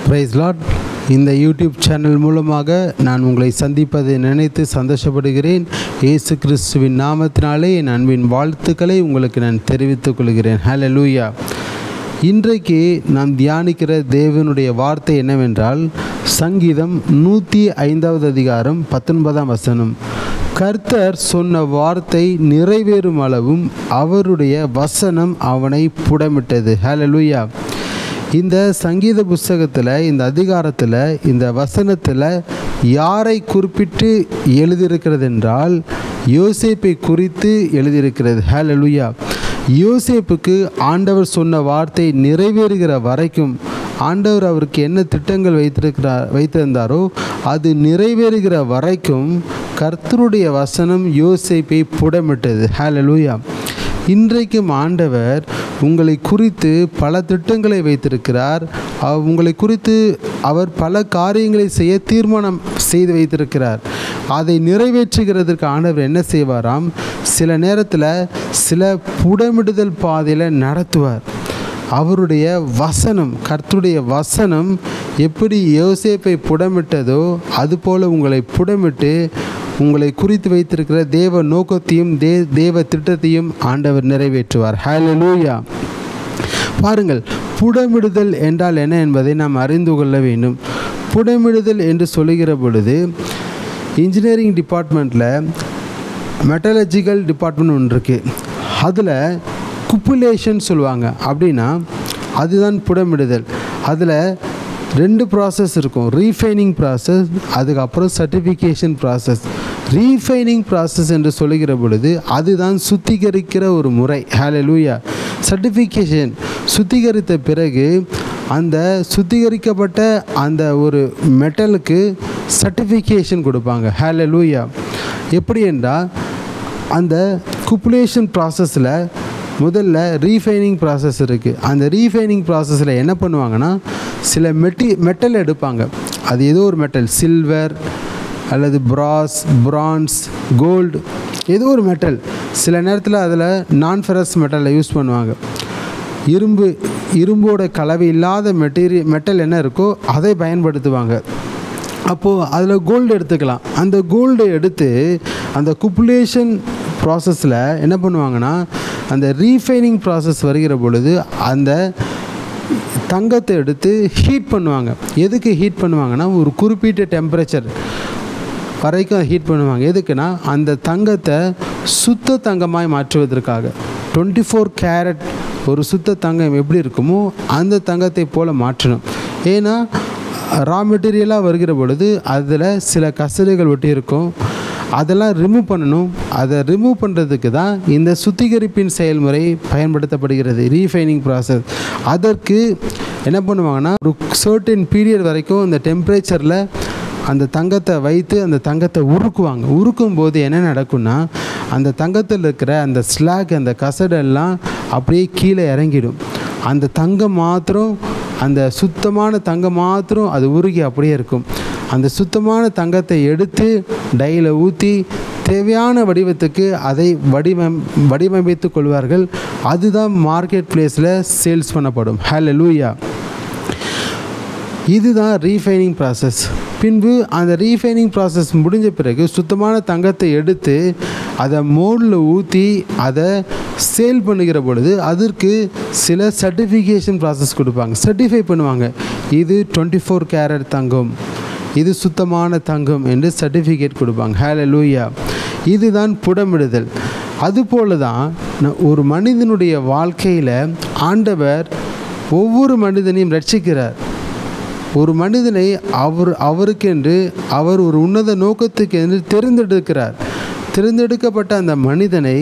Price Lord. இந்த YouTube channel மூலமாக நான் உங்களை சந்திப்பதை நினைத்து சந்தோஷப்படுகிறேன். இயேசு கிறிஸ்துவின் நாமத்தினாலே என் அன்பின் வாழ்த்துக்களை உங்களுக்கு நான் தெரிவித்துக் கொள்கிறேன். ஹல்லேலூயா. இன்றைக்கு நாம் தியானிக்கிற தேவனுடைய வார்த்தை என்னவென்றால், சங்கீதம் 105வது அதிகாரம் 19ஆம் வசனம். கர்த்தர் சொன்ன வார்த்தை நிறைவேறும் அளவும் அவருடைய வசனம் அவனை புடமிட்டது. ஹல்லேலூயா. இந்த சங்கீத புஸ்தகத்தில், இந்த அதிகாரத்தில், இந்த வசனத்தில் யாரை குறிப்பிட்டு எழுதியிருக்கிறது என்றால், யோசேப்பை குறித்து எழுதியிருக்கிறது. ஹல்லேலூயா. யோசேப்புக்கு ஆண்டவர் சொன்ன வார்த்தை நிறைவேறுகிற வரைக்கும், ஆண்டவர் அவருக்கு என்ன திட்டங்கள் வைத்திருந்தாரோ அது நிறைவேறுகிற வரைக்கும் கர்த்தருடைய வசனம் யோசேப்பை புடமிட்டது. ஹல்லேலூயா. இன்றைக்கும் ஆண்டவர் உங்களை குறித்து பல திட்டங்களை வைத்திருக்கிறார். உங்களை குறித்து அவர் பல காரியங்களை செய்ய தீர்மானம் செய்து வைத்திருக்கிறார். அதை நிறைவேற்றுகிறதுக்கு ஆண்டவர் என்ன செய்வாராம், சில நேரத்தில் சில புடமிடுதல் பாதையில் நடத்துவார். அவருடைய வசனம், கர்த்தருடைய வசனம் எப்படி யோசேப்பை புடமிட்டதோ அதுபோல் உங்களை புடமிட்டு உங்களை குறித்து வைத்திருக்கிற தேவ நோக்கத்தையும் தேவ திட்டத்தையும் ஆண்டவர் நிறைவேற்றுவார். ஹல்லேலூயா. பாருங்கள், புடமிடுதல் என்றால் என்ன என்பதை நாம் அறிந்து கொள்ள வேண்டும். புடமிடுதல் என்று சொல்லுகிற பொழுது, இன்ஜினியரிங் டிபார்ட்மெண்ட்டில் மெட்டலர்ஜிக்கல் டிபார்ட்மெண்ட் ஒன்று இருக்குது. அதில் குப்புலேஷன் சொல்லுவாங்க. அப்படின்னா அதுதான் புடமிடுதல். அதில் 2 ப்ராசஸ் இருக்கும். ரீஃபைனிங் ப்ராசஸ், அதுக்கப்புறம் சர்டிஃபிகேஷன் ப்ராசஸ். ரீஃபைனிங் ப்ராசஸ் என்று சொல்லுகிற பொழுது அதுதான் சுத்திகரிக்கிற ஒரு முறை. ஹல்லேலூயா. சர்டிஃபிகேஷன், சுத்திகரித்த பிறகு அந்த சுத்திகரிக்கப்பட்ட அந்த ஒரு மெட்டலுக்கு சர்டிஃபிகேஷன் கொடுப்பாங்க. ஹல்லேலூயா. எப்படி என்றால், அந்த குப்புலேஷன் ப்ராசஸில் முதல்ல ரீஃபைனிங் ப்ராசஸ் இருக்குது. அந்த ரீஃபைனிங் ப்ராசஸில் என்ன பண்ணுவாங்கன்னா, சில மெட்டல் எடுப்பாங்க. அது ஏதோ ஒரு மெட்டல், சில்வர் அல்லது பிரான்ஸ், கோல்டு, ஏதோ ஒரு மெட்டல். சில நேரத்தில் அதில் நான்ஃபெரஸ் மெட்டலை யூஸ் பண்ணுவாங்க. இரும்போட கலவை இல்லாத மெட்டல் என்ன இருக்கோ அதை பயன்படுத்துவாங்க. அப்போது அதில் கோல்டு எடுத்துக்கலாம். அந்த கோல்டை எடுத்து அந்த குப்புலேஷன் ப்ராசஸில் என்ன பண்ணுவாங்கன்னா, அந்த ரீஃபைனிங் ப்ராசஸ் வருகிற பொழுது அந்த தங்கத்தை எடுத்து ஹீட் பண்ணுவாங்க. எதுக்கு ஹீட் பண்ணுவாங்கன்னா, ஒரு குறிப்பிட்ட டெம்பரேச்சர் வரைக்கும் ஹீட் பண்ணுவாங்க. எதுக்குன்னா, அந்த தங்கத்தை சுத்த தங்கமாய் மாற்றுவதற்காக. 24 கேரட் ஒரு சுத்த தங்கம் எப்படி இருக்குமோ அந்த தங்கத்தை போல் மாற்றணும். ஏன்னா ரா மெட்டீரியலாக வருகிற பொழுது அதில் சில கசடுகள் ஒட்டி இருக்கும். அதெல்லாம் ரிமூவ் பண்ணணும். அதை ரிமூவ் பண்ணுறதுக்கு தான் இந்த சுத்திகரிப்பின் செயல்முறை பயன்படுத்தப்படுகிறது, ரீஃபைனிங் ப்ராசஸ். அதற்கு என்ன பண்ணுவாங்கன்னா, ஒரு சர்டன் பீரியட் வரைக்கும் அந்த டெம்பரேச்சரில் அந்த தங்கத்தை வைத்து அந்த தங்கத்தை உருக்குவாங்க. உருக்கும் போது என்ன நடக்கும்னா, அந்த தங்கத்தில் இருக்கிற அந்த ஸ்லாக், அந்த கசடெல்லாம் அப்படியே கீழே இறங்கிடும். அந்த தங்கம் மாத்திரம், அந்த சுத்தமான தங்கம் மாத்திரம் அது உருகி அப்படியே இருக்கும். அந்த சுத்தமான தங்கத்தை எடுத்து டையில் ஊற்றி தேவையான வடிவத்துக்கு அதை வடிவமைத்து கொள்வார்கள். அதுதான் மார்க்கெட் பிளேஸில் சேல்ஸ் பண்ணப்படும். ஹல்லேலூயா. இதுதான் ரீஃபைனிங் ப்ராசஸ். பின்பு அந்த ரீஃபைனிங் ப்ராசஸ் முடிஞ்ச பிறகு சுத்தமான தங்கத்தை எடுத்து அதை மோல்டில் ஊற்றி அதை சேல் பண்ணுகிற பொழுது அதற்கு சில சர்டிஃபிகேஷன் ப்ராசஸ் கொடுப்பாங்க, சர்டிஃபை பண்ணுவாங்க. இது 24 கேரட் தங்கம், இது சுத்தமான தங்கம் என்று சர்டிஃபிகேட் கொடுப்பாங்க. ஹல்லேலூயா. இதுதான் புடமிடுதல். அதுபோல தான் ஒரு மனிதனுடைய வாழ்க்கையில் ஆண்டவர் ஒவ்வொரு மனிதனையும் ரட்சிக்கிறார். ஒரு மனிதனை அவருக்கென்று அவர் ஒரு உன்னத நோக்கத்துக்கு என்று தெரிந்தெடுக்கிறார். தெரிந்தெடுக்கப்பட்ட அந்த மனிதனை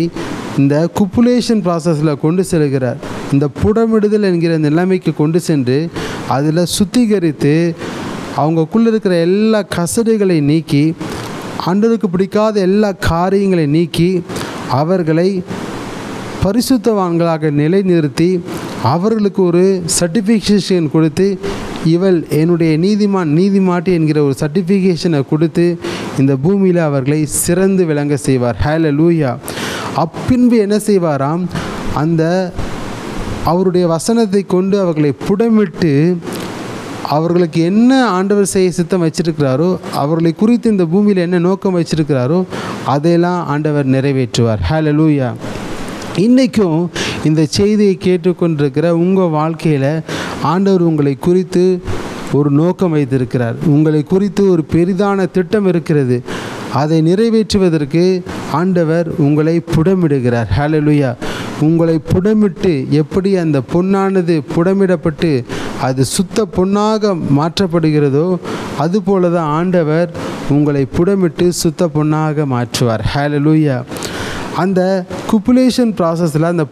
இந்த குப்புலேஷன் ப்ராசஸில் கொண்டு செல்கிறார். இந்த புடமிடுதல் என்கிற நிலைமைக்கு கொண்டு சென்று அதில் சுத்திகரித்து அவங்களுக்குள்ளே இருக்கிற எல்லா கசடுகளை நீக்கி, ஆண்டவருக்கு பிடிக்காத எல்லா காரியங்களை நீக்கி அவர்களை பரிசுத்தவான்களாக நிலைநிறுத்தி அவர்களுக்கு ஒரு சர்டிஃபிகேஷன் கொடுத்து, இவள் என்னுடைய நீதிமாட்டி என்கிற ஒரு சர்டிஃபிகேஷனை கொடுத்து இந்த பூமியில் அவர்களை சிறந்து விளங்க செய்வார். ஹல்லேலூயா. அப்பின்பு என்ன செய்வாராம், அந்த அவருடைய வசனத்தை கொண்டு அவர்களை புடமிட்டு அவர்களுக்கு என்ன ஆண்டவர் செய்ய சித்தம் வச்சிருக்கிறாரோ, அவர்களை குறித்து இந்த பூமியில் என்ன நோக்கம் வச்சிருக்கிறாரோ அதையெல்லாம் ஆண்டவர் நிறைவேற்றுவார். ஹல்லேலூயா. இன்றைக்கும் இந்த செய்தியை கேட்டுக்கொண்டிருக்கிற உங்கள் வாழ்க்கையில் ஆண்டவர் உங்களை குறித்து ஒரு நோக்கம் வைத்திருக்கிறார். உங்களை குறித்து ஒரு பெரிதான திட்டம் இருக்கிறது. அதை நிறைவேற்றுவதற்கு ஆண்டவர் உங்களை புடமிடுகிறார். ஹல்லேலூயா. உங்களை புடமிட்டு எப்படி அந்த பொன்னானது புடமிடப்பட்டு அது சுத்த பொன்னாக மாற்றப்படுகிறதோ அதுபோல தான் ஆண்டவர் உங்களை புடமிட்டு சுத்த பொன்னாக மாற்றுவார். ஹல்லேலூயா. அந்த குப்புலேஷன் ப்ராசஸில் அந்த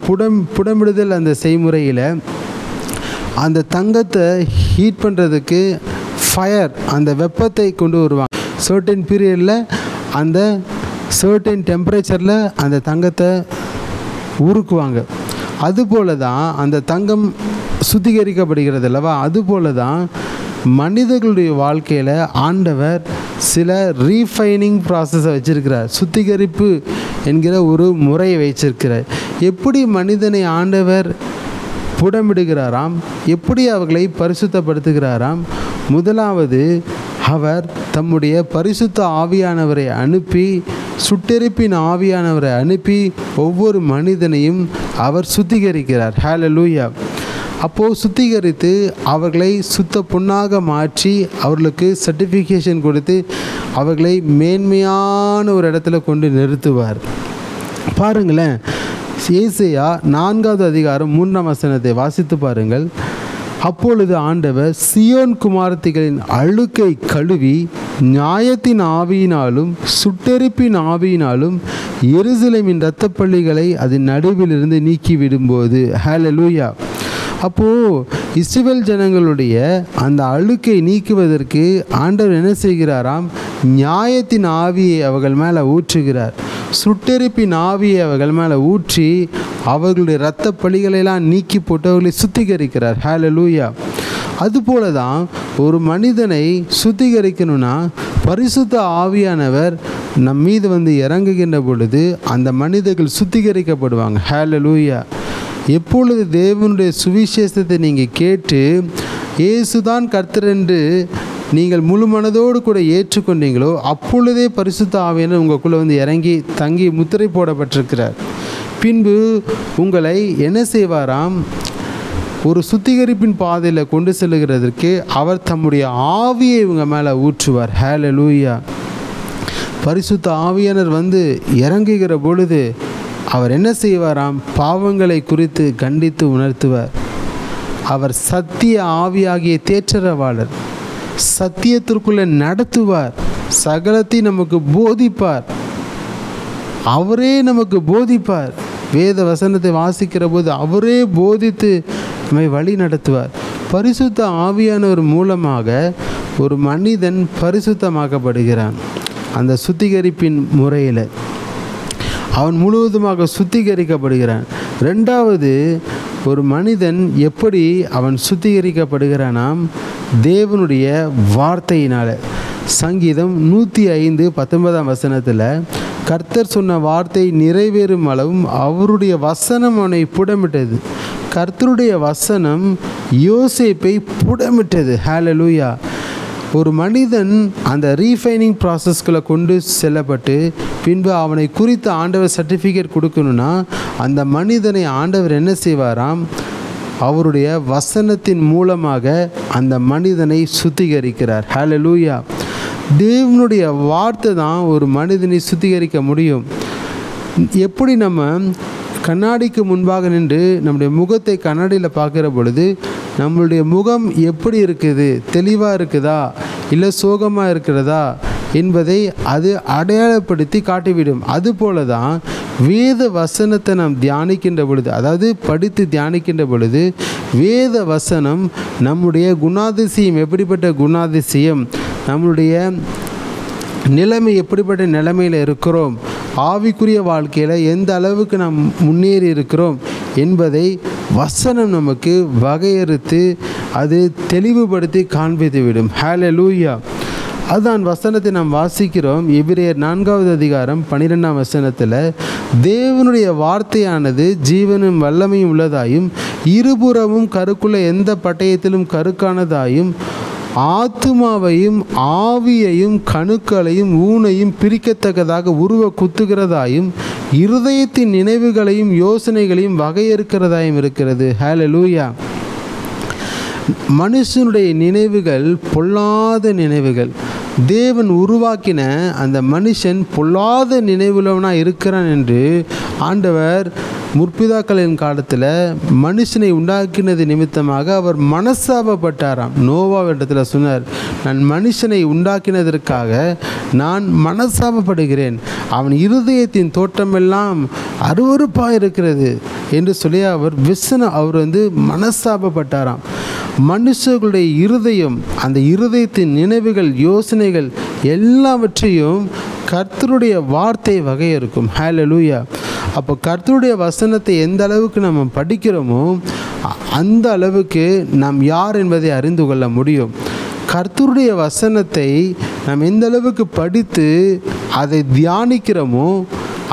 புடமிடுதல் அந்த செய்முறையில் அந்த தங்கத்தை ஹீட் பண்ணுறதுக்கு ஃபயர் அந்த வெப்பத்தை கொண்டு வருவாங்க. சர்டன் பீரியடில் அந்த சர்டன் டெம்பரேச்சரில் அந்த தங்கத்தை உருக்குவாங்க. அதுபோல தான் அந்த தங்கம் சுத்திகரிக்கப்படுகிறது அல்லவா? அதுபோல தான் மனிதர்களுடைய வாழ்க்கையில் ஆண்டவர் சில ரீஃபைனிங் ப்ராசஸை வச்சிருக்கிறார். சுத்திகரிப்பு என்கிற ஒரு முறையை வைச்சிருக்கிறார். எப்படி மனிதனை ஆண்டவர் புடமிடுகிறாராம், எப்படி அவர்களை பரிசுத்தப்படுத்துகிறாராம்? முதலாவது, அவர் தம்முடைய பரிசுத்த ஆவியானவரை அனுப்பி, சுட்டெரிப்பின் ஆவியானவரை அனுப்பி ஒவ்வொரு மனிதனையும் அவர் சுத்திகரிக்கிறார். ஹல்லேலூயா. அப்போது சுத்திகரித்து அவர்களை சுத்த பொன்னாக மாற்றி அவர்களுக்கு சர்டிஃபிகேஷன் கொடுத்து அவர்களை மேன்மையான ஒரு இடத்துல கொண்டு நிறுத்துவார். பாருங்களேன், ஏசாயா 4வது அதிகாரம் 3ஆம் வசனத்தை வாசித்து பாருங்கள். அப்பொழுது ஆண்டவர் சியோன் குமாரத்திகளின் அழுக்கை கழுவி நியாயத்தின் ஆவியினாலும் சுட்டெரிப்பின் ஆவியினாலும் எருசலேமின் இரத்தப்பள்ளிகளை அதன் நடுவிலிருந்து நீக்கிவிடும்போது. ஹல்லேலூயா. அப்போது இஸ்ரவேல் ஜனங்களுடைய அந்த அழுக்கை நீக்குவதற்கு ஆண்டவர் என்ன செய்கிறாராம்? நியாயத்தின் ஆவியை அவர்கள் மேலே ஊற்றுகிறார். சுட்டெரிப்பின் ஆவியை அவர்கள் மேலே ஊற்றி அவர்களுடைய இரத்த பழிகளெல்லாம் நீக்கி போட்டு அவர்களை சுத்திகரிக்கிறார். ஹல்லேலூயா. அதுபோல தான் ஒரு மனிதனை சுத்திகரிக்கணும்னா பரிசுத்த ஆவியானவர் நம் மீது வந்து இறங்குகின்ற பொழுது அந்த மனிதர்கள் சுத்திகரிக்கப்படுவாங்க. ஹல்லேலூயா. எப்பொழுது தேவனுடைய சுவிசேஷத்தை நீங்கள் கேட்டு இயேசுதான் கர்த்தர் என்று நீங்கள் முழு மனதோடு கூட ஏற்றுக்கொண்டீங்களோ அப்பொழுதே பரிசுத்த ஆவியானவர் உங்களுக்குள்ளே வந்து இறங்கி தங்கி முத்திரை போடப்பட்டிருக்கிறார். பின்பு உங்களை என்ன செய்வாராம்? ஒரு சுத்திகரிப்பின் பாதையில் கொண்டு செல்லுகிறதற்கு அவர் தம்முடைய ஆவியை இவங்க மேலே ஊற்றுவார். ஹல்லேலூயா. பரிசுத்த ஆவியானவர் வந்து இறங்குகிற பொழுது அவர் என்ன செய்வாராம்? பாவங்களை குறித்து கண்டித்து உணர்த்துவார். அவர் சத்திய ஆவியாகிய தேற்றரவாளர். சத்தியத்திற்குள்ளே நடத்துவார். சகலத்தை நமக்கு போதிப்பார். அவரே நமக்கு போதிப்பார். வேத வசனத்தை வாசிக்கிற போது அவரே போதித்து நம்மை வழி நடத்துவார். பரிசுத்த ஆவியானவர் மூலமாக ஒரு மனிதன் பரிசுத்தமாக்கப்படுகிறான். அந்த சுத்திகரிப்பின் முறையில் அவன் முழுவதுமாக சுத்திகரிக்கப்படுகிறான். ரெண்டாவது, ஒரு மனிதன் எப்படி அவன் சுத்திகரிக்கப்படுகிறானாம்? தேவனுடைய வார்த்தையினால். சங்கீதம் 105:19 வசனத்தில் கர்த்தர் சொன்ன வார்த்தை நிறைவேறும் அளவும் அவருடைய வசனம் அவனை புடமிட்டது. கர்த்தருடைய வசனம் யோசேப்பை புடமிட்டது. ஹல்லேலூயா. ஒரு மனிதன் அந்த ரீஃபைனிங் ப்ராசஸ்களை கொண்டு செல்லப்பட்டு பின்பு அவனை குறித்து ஆண்டவர் சர்டிஃபிகேட் கொடுக்கணுன்னா அந்த மனிதனை ஆண்டவர் என்ன செய்வாராம்? அவருடைய வசனத்தின் மூலமாக அந்த மனிதனை சுத்திகரிக்கிறார். ஹல்லேலூயா. தேவனுடைய வார்த்தை தான் ஒரு மனிதனை சுத்திகரிக்க முடியும். எப்படி நம்ம கண்ணாடிக்கு முன்பாக நின்று நம்முடைய முகத்தை கண்ணாடியில் பார்க்குற பொழுது நம்மளுடைய முகம் எப்படி இருக்குது, தெளிவாக இருக்குதா இல்லை சோகமாக இருக்கிறதா என்பதை அது அடையாளப்படுத்தி காட்டிவிடும். அதுபோல தான் வேத வசனத்தை நாம் தியானிக்கின்ற பொழுது, அதாவது படித்து தியானிக்கின்ற பொழுது வேத வசனம் நம்முடைய குணாதிசயம் எப்படிப்பட்ட குணாதிசயம், நம்மளுடைய நிலைமை எப்படிப்பட்ட நிலைமையில் இருக்கிறோம், ஆவிக்குரிய வாழ்க்கையில் எந்த அளவுக்கு நாம் முன்னேறி இருக்கிறோம் என்பதை வசனம் நமக்கு வகையறுத்து அது தெளிவுபடுத்தி காண்பித்துவிடும். ஹல்லேலூயா. அதுதான் வசனத்தை நாம் வாசிக்கிறோம். எபிரேயர் 4வது அதிகாரம் 12ஆம் வசனத்தில் தேவனுடைய வார்த்தையானது ஜீவனும் வல்லமையும் உள்ளதாயும் இருபுறமும் கருக்குள்ள எந்த பட்டயத்திலும் கருக்கானதாயும் ஆத்துமாவையும் ஆவியையும் கணுக்களையும் ஊனையும் பிரிக்கத்தக்கதாக உருவ குத்துகிறதாயும் இருதயத்தின் நினைவுகளையும் யோசனைகளையும் வகையறுக்கிறதாயும் இருக்கிறது. ஹல்லேலூயா. மனுஷனுடைய நினைவுகள் பொல்லாத நினைவுகள். தேவன் உருவாக்கின அந்த மனுஷன் பொல்லாத நினைவுள்ளவனாக இருக்கிறான் என்று ஆண்டவர் முற்பிதாக்களின் காலத்தில் மனுஷனை உண்டாக்கினது நிமித்தமாக அவர் மனஸ்தாபப்பட்டாராம். நோவாவிடத்தில் சொன்னார், நான் மனுஷனை உண்டாக்கினதற்காக நான் மனஸ்தாபப்படுகிறேன், அவன் இருதயத்தின் தோற்றமெல்லாம் அருவருப்பாக இருக்கிறது என்று சொல்லி அவர் மனஸ்தாபப்பட்டாராம். மனுஷர்களுடைய இருதயம், அந்த இருதயத்தின் நினைவுகள், யோசனைகள் எல்லாவற்றையும் கர்த்தருடைய வார்த்தை வகையிருக்கும். ஹல்லேலூயா. அப்போ கர்த்தருடைய வசனத்தை எந்த அளவுக்கு நம்ம படிக்கிறோமோ அந்த அளவுக்கு நாம் யார் என்பதை அறிந்து கொள்ள முடியும். கர்த்தருடைய வசனத்தை நாம் எந்த அளவுக்கு படித்து அதை தியானிக்கிறோமோ,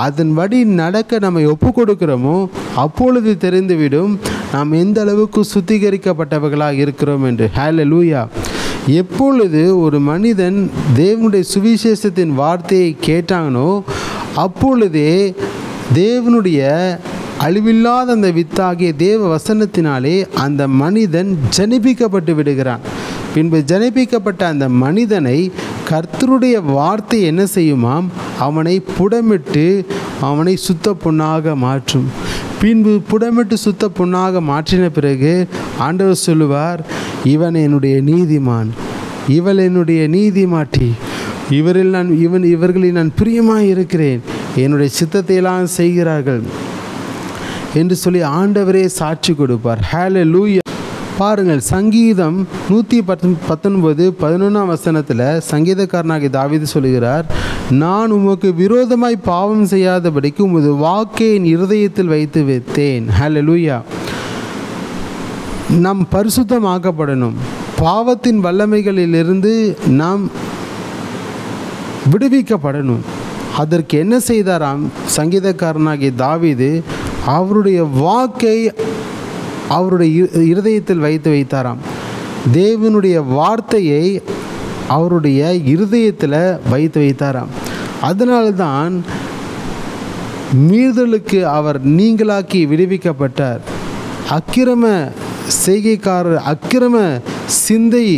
அதன்படி நடக்க நம்ம ஒப்பு கொடுக்கிறோமோ, அப்பொழுது தெரிந்துவிடும் நாம் எந்த அளவுக்கு சுத்திகரிக்கப்பட்டவர்களாக இருக்கிறோம் என்று. ஹல்லேலூயா. எப்பொழுது ஒரு மனிதன் தேவனுடைய சுவிசேஷத்தின் வார்த்தையை கேட்டானோ அப்பொழுதே தேவனுடைய அழிவில்லாத அந்த வித்தாகிய தேவ வசனத்தினாலே அந்த மனிதன் ஜனிப்பிக்கப்பட்டு விடுகிறான். பின்பு ஜனிப்பிக்கப்பட்ட அந்த மனிதனை கர்த்தருடைய வார்த்தை என்ன செய்யுமாம்? அவனை புடமிட்டு அவனை சுத்த பொன்னாக மாற்றும். பின்பு புடமிட்டு சுத்த பொன்னாக மாற்றின பிறகு ஆண்டவர் சொல்லுவார், இவன் என்னுடைய நீதிமான், இவள் என்னுடைய நீதிமாட்டி, இவர்களில் நான் பிரியமாக இருக்கிறேன், என்னுடைய சித்தத்தை எல்லாம் செய்கிறார்கள் என்று சொல்லி ஆண்டவரே சாட்சி கொடுப்பார். ஹல்லேலூயா. பாருங்கள், சங்கீதம் 119:11 சங்கீதக்காரனாகிய தாவீது சொல்கிறார், நான் உமக்கு விரோதமாய் பாவம் செய்யாதபடிக்கு உமது வாக்கை என் இருதயத்தில் வைத்து வைத்தேன். ஹல்லேலூயா. நாம் பரிசுத்தமாக்கப்படணும். பாவத்தின் வல்லமைகளிலிருந்து நாம் விடுவிக்கப்படணும். அதற்கு என்ன செய்தாராம் சங்கீதக்காரனாகிய தாவீது? அவருடைய வாக்கை அவருடைய இருதயத்தில் வைத்து வைத்தாராம். தேவனுடைய வார்த்தையை அவருடைய இருதயத்தில் வைத்து வைத்தாராம். அதனால்தான் மீறுதலுக்கு அவர் நீங்களாக்கி விடுவிக்கப்பட்டார். அக்கிரம செய்கைக்காரர், அக்கிரம சிந்தை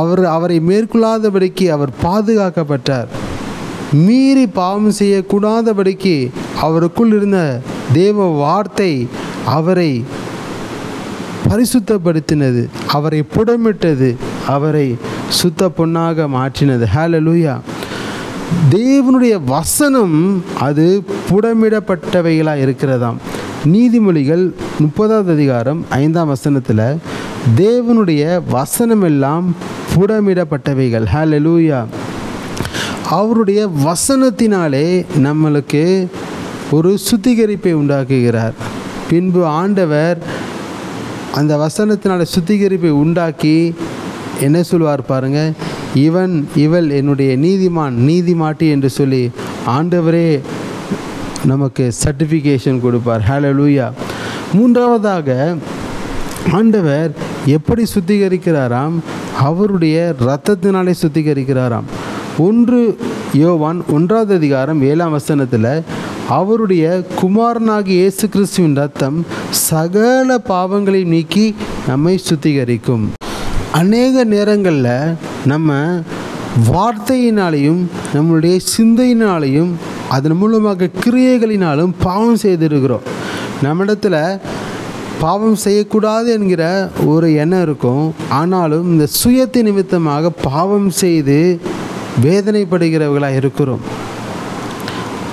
அவரை மேற்கொள்ளாதபடிக்கு அவர் பாதுகாக்கப்பட்டார். மீறி பாவம் செய்யக்கூடாதபடிக்கு அவருக்குள் இருந்த தேவ வார்த்தை அவரை பரிசுத்தப்படுத்தினது, அவரை புடமிட்டது, அவரை சுத்த பொன்னாக மாற்றினது. ஹல்லேலூயா. தேவனுடைய வசனம் அது புடமிடப்பட்டவைகளாக இருக்கிறதாம். நீதிமொழிகள் 30:5 தேவனுடைய வசனமெல்லாம் புடமிடப்பட்டவைகள். ஹல்லேலூயா. அவருடைய வசனத்தினாலே நம்மளுக்கு ஒரு சுத்திகரிப்பை உண்டாக்குகிறார். பின்பு ஆண்டவர் அந்த வசனத்தினால சுத்திகரிப்பை உண்டாக்கி என்ன சொல்வார் பாருங்க, இவள் என்னுடைய நீதிமான், நீதிமாட்டி என்று சொல்லி ஆண்டவரே நமக்கு சர்டிஃபிகேஷன் கொடுப்பார். ஹல்லேலூயா. மூன்றாவதாக ஆண்டவர் எப்படி சுத்திகரிக்கிறாராம்? அவருடைய இரத்தத்தினாலே சுத்திகரிக்கிறாராம். 1 யோவான் 1:7 அவருடைய குமாரனாகிய இயேசு கிறிஸ்துவின் இரத்தம் சகல பாவங்களையும் நீக்கி நம்மை சுத்திகரிக்கும். அநேக நேரங்களில் நம்ம வார்த்தையினாலேயும் நம்மளுடைய சிந்தையினாலேயும் அதன் மூலமாக கிரியைகளினாலும் பாவம் செய்திருக்கிறோம். நம்மிடத்தில் பாவம் செய்யக்கூடாது என்கிற ஒரு எண்ணம் இருக்கும். ஆனாலும் இந்த சுயத்தை நிமித்தமாக பாவம் செய்து வேதனைப்படுகிறவர்களாக இருக்கிறோம்.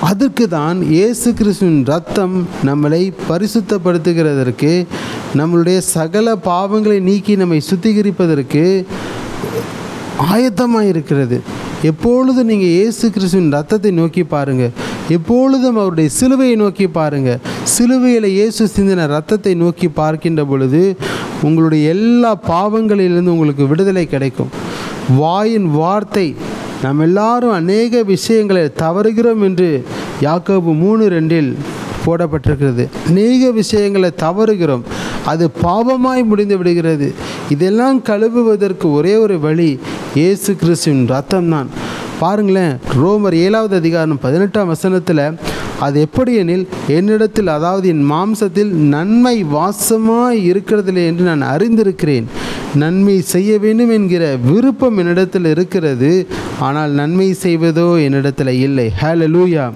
அதற்கு தான் இயேசு கிறிஸ்துவின் இரத்தம் நம்மளை பரிசுத்தப்படுத்துகிறதற்கு, நம்மளுடைய சகல பாவங்களை நீக்கி நம்மை சுத்திகரிப்பதற்கு ஆயத்தமாக இருக்கிறது. எப்பொழுதும் நீங்கள் இயேசு கிறிஸ்துவின் இரத்தத்தை நோக்கி பாருங்கள், எப்பொழுதும் அவருடைய சிலுவையை நோக்கி பாருங்கள். சிலுவையில் இயேசு சிந்தின இரத்தத்தை நோக்கி பார்க்கின்ற பொழுது உங்களுடைய எல்லா பாவங்களிலிருந்து உங்களுக்கு விடுதலை கிடைக்கும். வாயின் வார்த்தை, நாம் எல்லாரும் அநேக விஷயங்களை தவறுகிறோம் என்று யாக்கோபு 3:2 போடப்பட்டிருக்கிறது. அநேக விஷயங்களை தவறுகிறோம். அது பாவமாய் முடிந்து விடுகிறது. இதெல்லாம் கழுவுவதற்கு ஒரே ஒரு வழி இயேசு கிறிஸ்துவின் இரத்தம்தான். பாருங்களேன், ரோமர் 7வது அதிகாரம் 18ஆம் வசனத்தில், அது எப்படி எனில், என்னிடத்தில் அதாவது என் மாம்சத்தில் நன்மை வாசமாய் இருக்கிறதில்லை என்று நான் அறிந்திருக்கிறேன். நன்மை செய்ய வேண்டும் என்கிற விருப்பம் என்னிடத்தில் இருக்கிறது, ஆனால் நன்மை செய்வதோ என்னிடத்தில் இல்லை. ஹல்லேலூயா.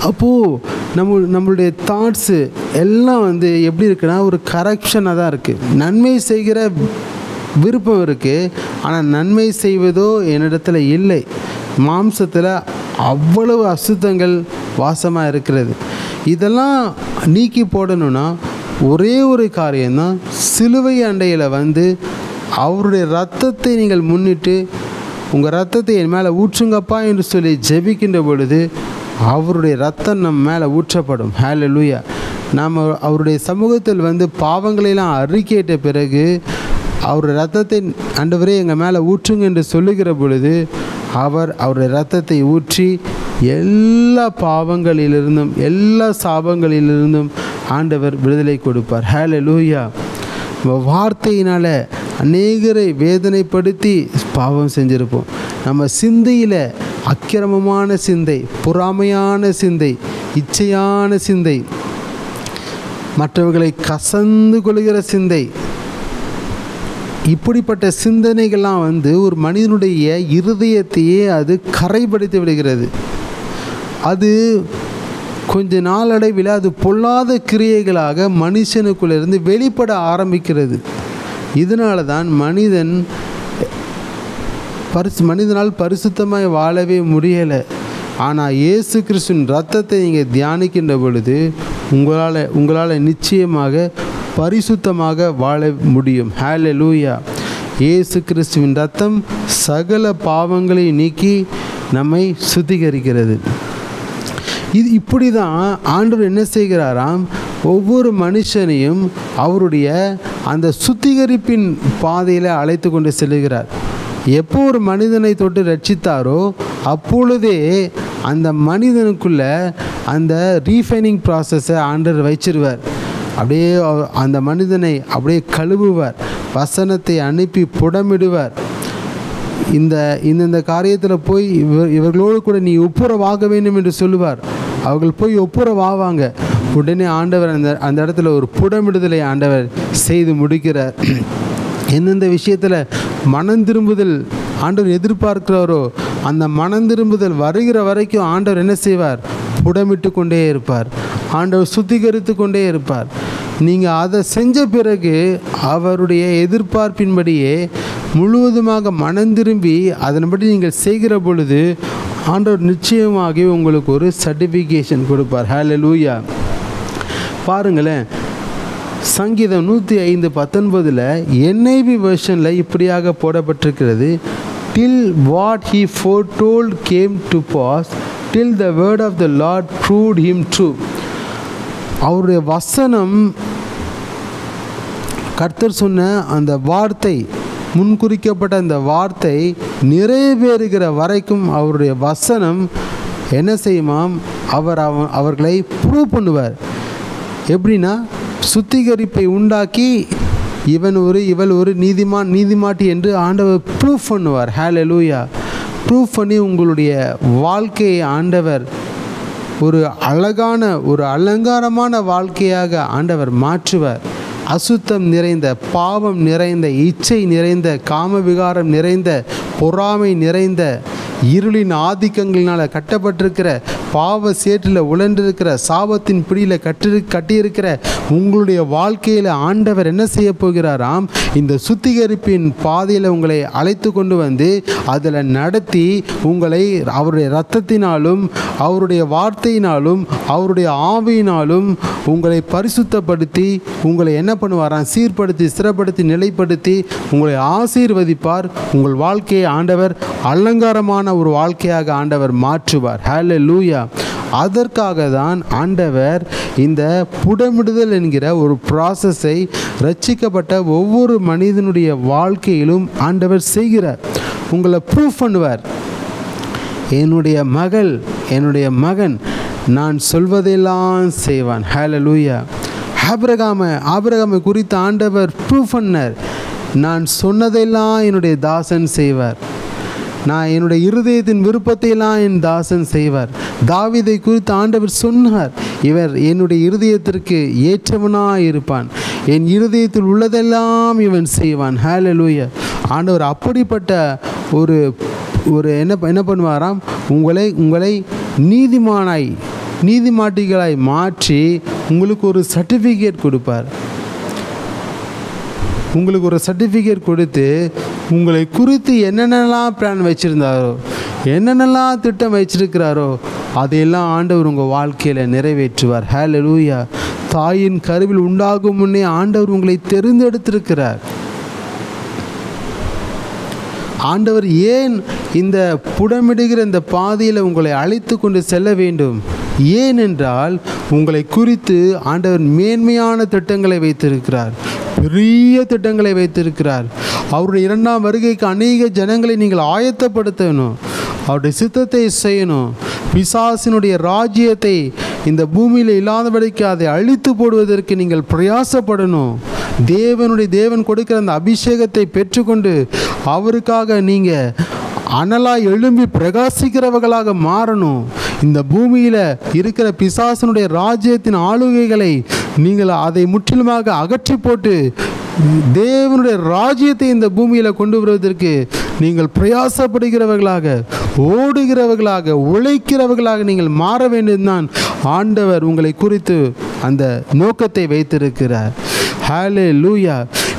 அப்போது நம்மளுடைய தாட்ஸு எல்லாம் எப்படி இருக்குன்னா, ஒரு கரெக்ஷனாக தான் இருக்குது. நன்மை செய்கிற விருப்பம் இருக்குது, ஆனால் நன்மை செய்வதோ என்னிடத்தில் இல்லை. மாம்சத்தில் அவ்வளவு அசுத்தங்கள் வாசமாக இருக்கிறது. இதெல்லாம் நீக்கி போடணும்னா ஒரே ஒரு காரியம்தான், சிலுவை அண்டையில் அவருடைய இரத்தத்தை நீங்கள் முன்னிட்டு, உங்கள் இரத்தத்தை என் மேலே ஊற்றுங்கப்பா என்று சொல்லி ஜெபிக்கின்ற பொழுது அவருடைய இரத்தம் நம்ம மேலே ஊற்றப்படும். ஹல்லேலூயா. நாம் அவருடைய சமூகத்தில் பாவங்களெல்லாம் அறிக்கையிட்ட பிறகு அவருடைய இரத்தத்தை ஆண்டவரே எங்கள் மேலே ஊற்றுங்க என்று சொல்லுகிற பொழுது அவருடைய இரத்தத்தை ஊற்றி எல்லா பாவங்களிலிருந்தும் எல்லா சாபங்களிலிருந்தும் ஆண்டவர் விடுதலை கொடுப்பார். ஹல்லேலூயா. வார்த்தையினால் அநேகரை வேதனைப்படுத்தி பாவம் செஞ்சுருப்போம். நம்ம சிந்தையில் அக்கிரமமான சிந்தை, பொறாமையான சிந்தை, இச்சையான சிந்தை, மற்றவர்களை கசந்து கொள்கிற சிந்தை, இப்படிப்பட்ட சிந்தனைகள்லாம் ஒரு மனிதனுடைய இருதயத்தையே அது கரைப்படுத்தி விடுகிறது. அது கொஞ்ச நாளடைவில் அது பொல்லாத கிரியைகளாக மனுஷனுக்குள்ளிருந்து வெளிப்பட ஆரம்பிக்கிறது. இதனால தான் மனிதனால் பரிசுத்தமாய் வாழவே முடியலை. ஆனால் இயேசு கிறிஸ்துவின் இரத்தத்தை நீங்கள் தியானிக்கின்ற பொழுது உங்களால் நிச்சயமாக பரிசுத்தமாக வாழ முடியும். ஹல்லேலூயா. இயேசு கிறிஸ்துவின் இரத்தம் சகல பாவங்களை நீக்கி நம்மை சுத்திகரிக்கிறது. இப்படி தான் ஆண்டவர் என்ன செய்கிறாராம், ஒவ்வொரு மனுஷனையும் அவருடைய அந்த சுத்திகரிப்பின் பாதையில் அழைத்து கொண்டு செல்கிறார். எப்போ ஒரு மனிதனை தொட்டு ரட்சித்தாரோ அப்பொழுதே அந்த மனிதனுக்குள்ள அந்த ரீஃபைனிங் ப்ராசஸை ஆண்டவர் வைச்சிருவார். அப்படியே அந்த மனிதனை அப்படியே கழுவுவார், வசனத்தை அனுப்பி புடமிடுவார். இந்த காரியத்தில் போய் இவர்களோடு கூட நீ ஒப்புரவாக வேண்டும் என்று சொல்லுவார். அவர்கள் போய் ஒப்புரவாவாங்க. உடனே ஆண்டவர் அந்த இடத்துல ஒரு புடமிடுதலை ஆண்டவர் செய்து முடிக்கிறார். எந்தெந்த விஷயத்தில் மனம் திரும்புதல் ஆண்டவர் எதிர்பார்க்கிறாரோ அந்த மனம் திரும்புதல் வருகிற வரைக்கும் ஆண்டவர் என்ன செய்வார், புடமிட்டு கொண்டே இருப்பார். ஆண்டவர் சுத்திகரித்து கொண்டே இருப்பார். நீங்கள் அதை செஞ்ச பிறகு அவருடைய எதிர்பார்ப்பின்படியே முழுவதுமாக மனம் திரும்பி அதன்படி நீங்கள் செய்கிற பொழுது ஆண்டவர் நிச்சயமாக உங்களுக்கு ஒரு சர்டிஃபிகேஷன் கொடுப்பார். ஹல்லேலூயா. பாருங்களேன், சங்கீதம் 105:19 NIV வெர்ஷனில் இப்படியாக போடப்பட்டிருக்கிறது. Till what he foretold came to pass, till the word of the Lord proved him true. அவருடைய வசனம், கர்த்தர் சொன்ன அந்த வார்த்தை, முன்குறிக்கப்பட்ட அந்த வார்த்தை நிறைவேறுகிற வரைக்கும் அவருடைய வசனம் என்ன செய்யுமாம், அவர்களை ப்ரூவ் பண்ணுவார். எப்படின்னா, சுத்திகரிப்பை உண்டாக்கி இவள் ஒரு நீதிமாட்டி என்று ஆண்டவர் ப்ரூஃப் பண்ணுவார். ஹல்லேலூயா. ப்ரூஃப் பண்ணி உங்களுடைய வாழ்க்கையை ஆண்டவர் ஒரு அலங்காரமான வாழ்க்கையாக ஆண்டவர் மாற்றுவார். அசுத்தம் நிறைந்த, பாவம் நிறைந்த, இச்சை நிறைந்த, காமவிகாரம் நிறைந்த, பொறாமை நிறைந்த, இருளின் ஆதிக்கங்களினால் கட்டப்பட்டிருக்கிற, பாவ சேற்றில் உழன்றிருக்கிற, சாபத்தின் பிடியில் கட்டியிருக்கிற உங்களுடைய வாழ்க்கையில் ஆண்டவர் என்ன செய்ய போகிறாராம், இந்த சுத்திகரிப்பின் பாதையில் உங்களை அழைத்து கொண்டு வந்து அதில் நடத்தி உங்களை அவருடைய இரத்தத்தினாலும் அவருடைய வார்த்தையினாலும் அவருடைய ஆவியினாலும் உங்களை பரிசுத்தப்படுத்தி உங்களை என்ன பண்ணுவாராம், சீர்படுத்தி ஸ்திரப்படுத்தி நிலைப்படுத்தி உங்களை ஆசீர்வதிப்பார். உங்கள் வாழ்க்கையை ஆண்டவர் அலங்காரமான ஒரு வாழ்க்கையாக ஆண்டவர் மாற்றுவார். ஹல்லேலூயா. அதற்காக தான் ஆண்டவர் இந்த புடமிடுதல் என்கிற ஒரு ப்ராசஸை ரட்சிக்கப்பட்ட ஒவ்வொரு மனிதனுடைய வாழ்க்கையிலும் ஆண்டவர் செய்கிறார். உங்களை ப்ரூஃப் பண்ணுவார். என்னுடைய மகள், என்னுடைய மகன் நான் சொல்வதெல்லாம் செய்வான். ஹல்லேலூயா. ஆபிரகாமை குறித்து ஆண்டவர் ப்ரூஃப் பண்ணார். நான் சொன்னதெல்லாம் என்னுடைய தாசன் செய்வார். நான் என்னுடைய இருதயத்தின் விருப்பத்தையெல்லாம் என் தாசன் செய்வார். தாவீதை குறித்து ஆண்டவர் சொன்னார், இவர் என்னுடைய இருதயத்திற்கு ஏற்றவனாய் இருப்பான், என் இருதயத்தில் உள்ளதெல்லாம் இவன் செய்வான். ஹல்லேலூயா. ஆண்டவர் அப்படிப்பட்ட ஒரு என்ன பண்ணுவாராம், உங்களை நீதிமாட்டிகளாய் மாற்றி உங்களுக்கு ஒரு சர்டிஃபிகேட் கொடுப்பார். உங்களுக்கு ஒரு சர்டிஃபிகேட் கொடுத்து உங்களை குறித்து என்னென்னலாம் பிளான் வச்சுருந்தாரோ, என்னென்னலாம் திட்டம் வச்சிருக்கிறாரோ அதையெல்லாம் ஆண்டவர் உங்கள் வாழ்க்கையில் நிறைவேற்றுவார். ஹல்லேலூயா. தாயின் கருவில் உண்டாகும் முன்னே ஆண்டவர் உங்களை தெரிந்தெடுத்திருக்கிறார். ஆண்டவர் ஏன் இந்த புடமிடுகிற இந்த பாதையில் உங்களை அழைத்து கொண்டு செல்ல வேண்டும்? ஏனென்றால் உங்களை குறித்து ஆண்டவர் மேன்மையான திட்டங்களை வைத்திருக்கிறார், பெரிய திட்டங்களை வைத்திருக்கிறார். அவருடைய 2ஆம் வருகைக்கு அநேக ஜனங்களை நீங்கள் ஆயத்தப்படுத்தணும், அவருடைய சித்தத்தை செய்யணும். பிசாசினுடைய ராஜ்யத்தை இந்த பூமியில் இல்லாதபடிக்கு அதை அழித்து போடுவதற்கு நீங்கள் பிரயாசப்படணும். தேவன் கொடுக்கிற அந்த அபிஷேகத்தை பெற்றுக்கொண்டு அவருக்காக நீங்கள் அனலாய் எழும்பி பிரகாசிக்கிறவர்களாக மாறணும். இந்த பூமியில் இருக்கிற பிசாசனுடைய ராஜ்யத்தின் ஆளுகைகளை நீங்கள் அதை முற்றிலுமாக அகற்றி போட்டு தேவனுடைய ராஜ்யத்தை இந்த பூமியில் கொண்டு வருவதற்கு நீங்கள் பிரயாசப்படுகிறவர்களாக, ஓடுகிறவர்களாக, உழைக்கிறவர்களாக நீங்கள் மாற வேண்டியதுதான் ஆண்டவர் உங்களை குறித்து அந்த நோக்கத்தை வைத்திருக்கிறார். ஹல்லேலூயா.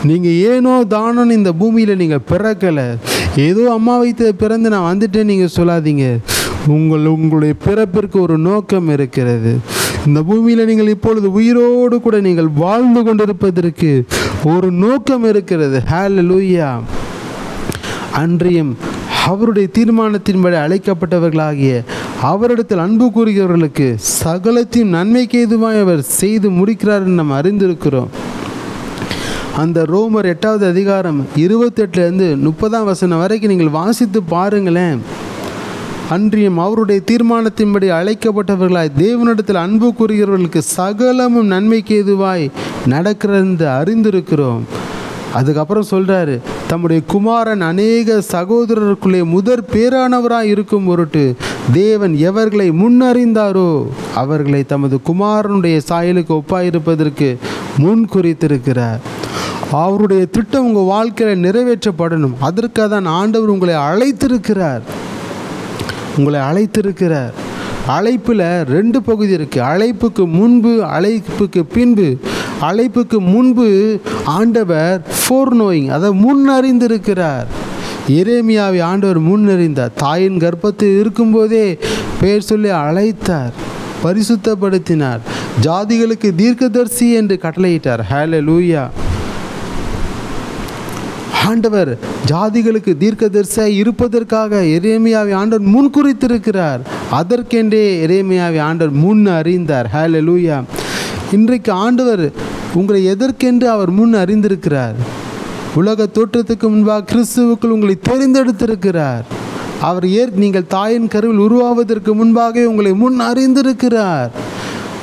நீங்கள் ஏனோ தானோன்னு இந்த பூமியில் நீங்கள் பிறக்கலை, ஏதோ அம்மா வைத்து பிறந்து நான் வந்துட்டேன் நீங்கள் சொல்லாதீங்க. உங்களுடைய பிறப்பிற்கு ஒரு நோக்கம் இருக்கிறது. இந்த பூமியில் நீங்கள் இப்பொழுது உயிரோடு கூட நீங்கள் வாழ்ந்து கொண்டிருப்பதற்கு ஒரு நோக்கம் இருக்கிறது. ஹல்லேலூயா. அன்றியும் அவருடைய தீர்மானத்தின்படி அழைக்கப்பட்டவர்களாகிய அவரிடத்தில் அன்பு கூறுகிறவர்களுக்கு சகலத்தையும் நன்மைக்கு ஏதுவாய் அவர் செய்து முடிக்கிறார் என்று நாம் அறிந்திருக்கிறோம். அந்த ரோமர் 8வது அதிகாரம் 28லேருந்து 30ஆம் வசனம் வரைக்கும் நீங்கள் வாசித்து பாருங்களேன். அன்றியும் அவருடைய தீர்மானத்தின்படி அழைக்கப்பட்டவர்களாய் தேவனிடத்தில் அன்பு கூறுகிறவர்களுக்கு சகலமும் நன்மைக்கு ஏதுவாய் நடக்கிறது அறிந்திருக்கிறோம். அதுக்கப்புறம் சொல்கிறாரு, தம்முடைய குமாரன் அநேக சகோதரருக்குள்ளே முதற் பேரானவராய் இருக்கும் பொருட்டு தேவன் எவர்களை முன்னறிந்தாரோ அவர்களை தமது குமாரனுடைய சாயலுக்கு ஒப்பாயிருப்பதற்கு முன் குறித்திருக்கிறார். அவருடைய திட்டம் உங்கள் வாழ்க்கையில் நிறைவேற்றப்படணும். அதற்காக தான் ஆண்டவர் உங்களை அழைத்திருக்கிறார். அழைப்பில் 2 பகுதி இருக்குது. அழைப்புக்கு முன்பு, அழைப்புக்கு பின்பு. அழைப்புக்கு முன்பு ஆண்டவர் ஃபோர்நோயிங், அதை முன்னறிந்திருக்கிறார். எரேமியாவை ஆண்டவர் முன்னறிந்தார். தாயின் கர்ப்பத்தில் இருக்கும்போதே பெயர் சொல்லி அழைத்தார், பரிசுத்தப்படுத்தினார், ஜாதிகளுக்கு தீர்க்கதரிசி என்று கட்டளையிட்டார். ஹல்லேலூயா. ஆண்டவர் ஜாதிகளுக்கு தீர்க்கதரிசியாய் இருப்பதற்காக எரேமியாவை ஆண்டவர் முன்குறித்திருக்கிறார். அதற்கென்றே எரேமியாவை ஆண்டவர் முன் அறிந்தார். ஹல்லேலூயா. இன்றைக்கு ஆண்டவர் உங்களை எதற்கென்று அவர் முன் அறிந்திருக்கிறார்? உலக தோற்றத்துக்கு முன்பாக கிறிஸ்துவுக்குள் உங்களை தெரிந்தெடுத்திருக்கிறார். அவர் நீங்கள் தாயின் கருவில் உருவாவதற்கு முன்பாக உங்களை முன் அறிந்திருக்கிறார்.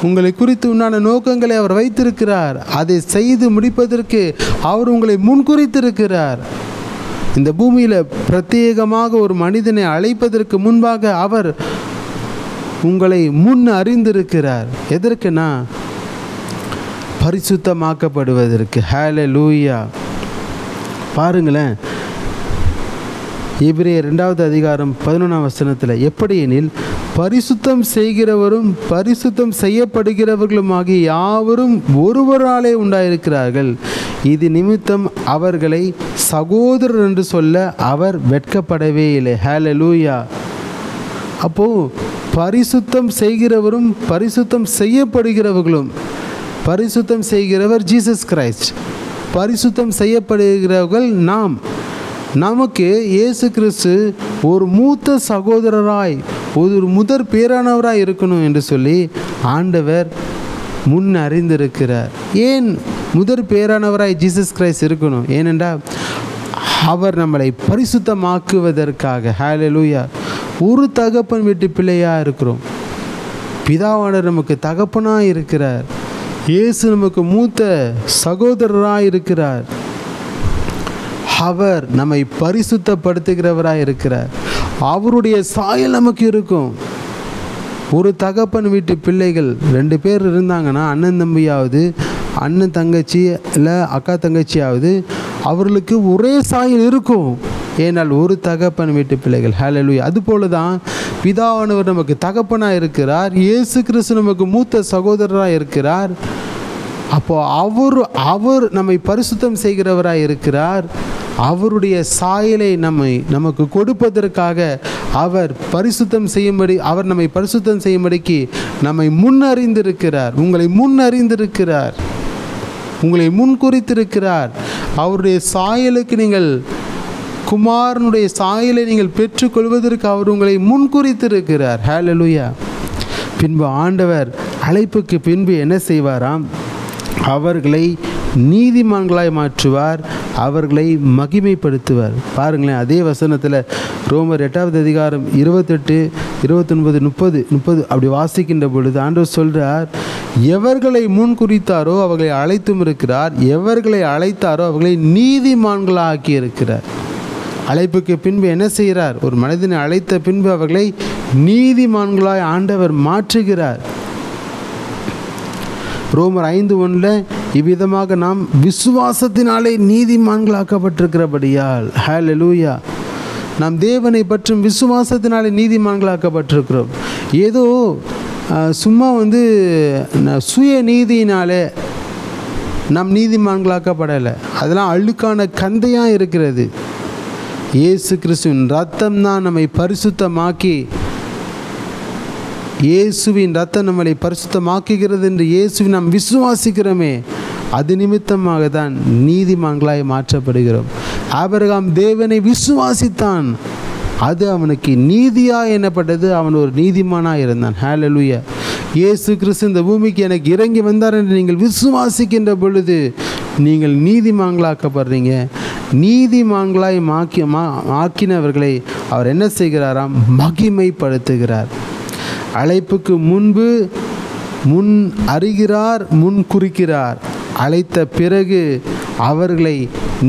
உங்களை குறித்து உண்டான நோக்கங்களை அவர் வைத்திருக்கிறார். அதை செய்து முடிப்பதற்கு அவர் உங்களை முன்குறித்திருக்கிறார். இந்த பூமியில் பிரத்யேகமாக ஒரு மனிதனை அழைப்பதற்கு முன்பாக அவர் உங்களை முன் அறிந்திருக்கிறார். எதற்குனா பரிசுத்தமாக்கப்படுவதற்கு. ஹல்லேலூயா. பாருங்களேன், எபிரேயர் 2வது அதிகாரம் 11ஆம் வசனத்தில், எப்படி எனில் பரிசுத்தம் செய்கிறவரும் பரிசுத்தம் செய்யப்படுகிறவர்களுமாகிய யாவரும் ஒருவராலே உண்டாயிருக்கிறார்கள். இது நிமித்தம் அவர்களை சகோதரர் என்று சொல்ல அவர் வெட்கப்படவே இல்லை. ஹல்லேலூயா. அப்போது பரிசுத்தம் செய்கிறவரும் பரிசுத்தம் செய்யப்படுகிறவர்களும், பரிசுத்தம் செய்கிறவர் ஜீசஸ் கிரைஸ்ட், பரிசுத்தம் செய்யப்படுகிறவர்கள் நாம். நமக்கு இயேசு கிறிஸ்து ஒரு மூத்த சகோதரராய், ஒரு முதற் பேரானவராய் இருக்கணும் என்று சொல்லி ஆண்டவர் முன் அறிந்திருக்கிறார். ஏன் முதற் பேரானவராய் ஜீசஸ் கிரைஸ்ட் இருக்கணும்? ஏனென்றால் அவர் நம்மளை பரிசுத்தமாக்குவதற்காக. ஹல்லேலூயா. ஒரு தகப்பன் வீட்டு பிள்ளையாக இருக்கிறோம். பிதாவானவர் நமக்கு தகப்பனாக இருக்கிறார். இயேசு நமக்கு மூத்த சகோதரராக இருக்கிறார். அவர் நம்மை பரிசுத்தப்படுத்துகிறவராக இருக்கிறார். அவருடைய சாயல் நமக்கு இருக்கும். ஒரு தகப்பன் வீட்டு பிள்ளைகள் 2 பேர் இருந்தாங்கன்னா, அண்ணன் தம்பியாவது, அண்ணன் தங்கச்சி இல்லை அக்கா தங்கச்சியாவது, அவர்களுக்கு ஒரே சாயல் இருக்கும். ஏனால் ஒரு தகப்பன் வீட்டு பிள்ளைகள். ஹல்லேலூயா. அதுபோல தான் பிதாவானவர் நமக்கு தகப்பனாக இருக்கிறார். இயேசு கிறிஸ்து நமக்கு மூத்த சகோதரராக இருக்கிறார். அப்போது அவர் நம்மை பரிசுத்தம் செய்கிறவராக இருக்கிறார். அவருடைய சாயலை நமக்கு கொடுப்பதற்காக அவர் நம்மை பரிசுத்தம் செய்யும்படிக்கு நம்மை முன்னறிந்திருக்கிறார். உங்களை முன்குறித்திருக்கிறார். அவருடைய சாயலுக்கு நீங்கள், குமாரனுடைய சாயலை நீங்கள் பெற்றுக்கொள்வதற்கு அவர் உங்களை முன்குறித்திருக்கிறார். ஹல்லேலூயா. பின்பு ஆண்டவர் அழைப்புக்கு பின்பு என்ன செய்வாராம்? அவர்களை நீதிமான்களாய் மாற்றுவார், அவர்களை மகிமைப்படுத்துவார். பாருங்களேன், அதே வசனத்தில் ரோமர் 8வது அதிகாரம் 28, 29, 30 அப்படி வாசிக்கின்ற பொழுது ஆண்டவர் சொல்கிறார், எவர்களை முன் குறித்தாரோ அவர்களை அழைத்தும் இருக்கிறார், எவர்களை அழைத்தாரோ அவர்களை நீதிமான்களாக்கி இருக்கிறார். அழைப்புக்கு பின்பு என்ன செய்கிறார்? ஒரு மனிதனை அழைத்த பின்பு அவர்களை நீதிமான்களாய் ஆண்டவர் மாற்றுகிறார். ரோமர் 5:1 இவ்விதமாக நாம் விசுவாசத்தினாலே நீதிமான்களாக்கப்பட்டிருக்கிறபடியால், ஹல்லேலூயா, நாம் தேவனை பற்றும் விசுவாசத்தினாலே நீதிமான்களாக்கப்பட்டிருக்கிறோம். ஏதோ சும்மா சுய நீதியினாலே நாம் நீதிமான்களாக்கப்படலை. அதெல்லாம் அழுக்கான கந்தையாக இருக்கிறது. இயேசு கிறிஸ்துவின் ரத்தம் தான் நம்மை பரிசுத்தமாக்கி, இயேசுவின் ரத்தம் நம்மளை பரிசுத்தமாக்குகிறது என்று இயேசுவை நாம் விசுவாசிக்கிறோமே, அது நிமித்தமாக தான் நீதிமான்களாய் மாற்றப்படுகிறோம். ஆபிரகாம் தேவனை விசுவாசித்தான், அது அவனுக்கு நீதியாக எண்ணப்பட்டது. அவன் ஒரு நீதிமானாக இருந்தான். ஹல்லேலூயா. இயேசு கிறிஸ்து இந்த பூமிக்கு எனக்கு இறங்கி வந்தார் என்று நீங்கள் விசுவாசிக்கின்ற பொழுது நீங்கள் நீதிமான்களாக்கப்படுறீங்க. நீதிமான்களாய் ஆக்கினவர்களை அவர் என்ன செய்கிறாராம்? மகிமைப்படுத்துகிறார். அழைப்புக்கு முன்பு முன் அறிகிறார், முன் குறிக்கிறார். அழைத்த பிறகு அவர்களை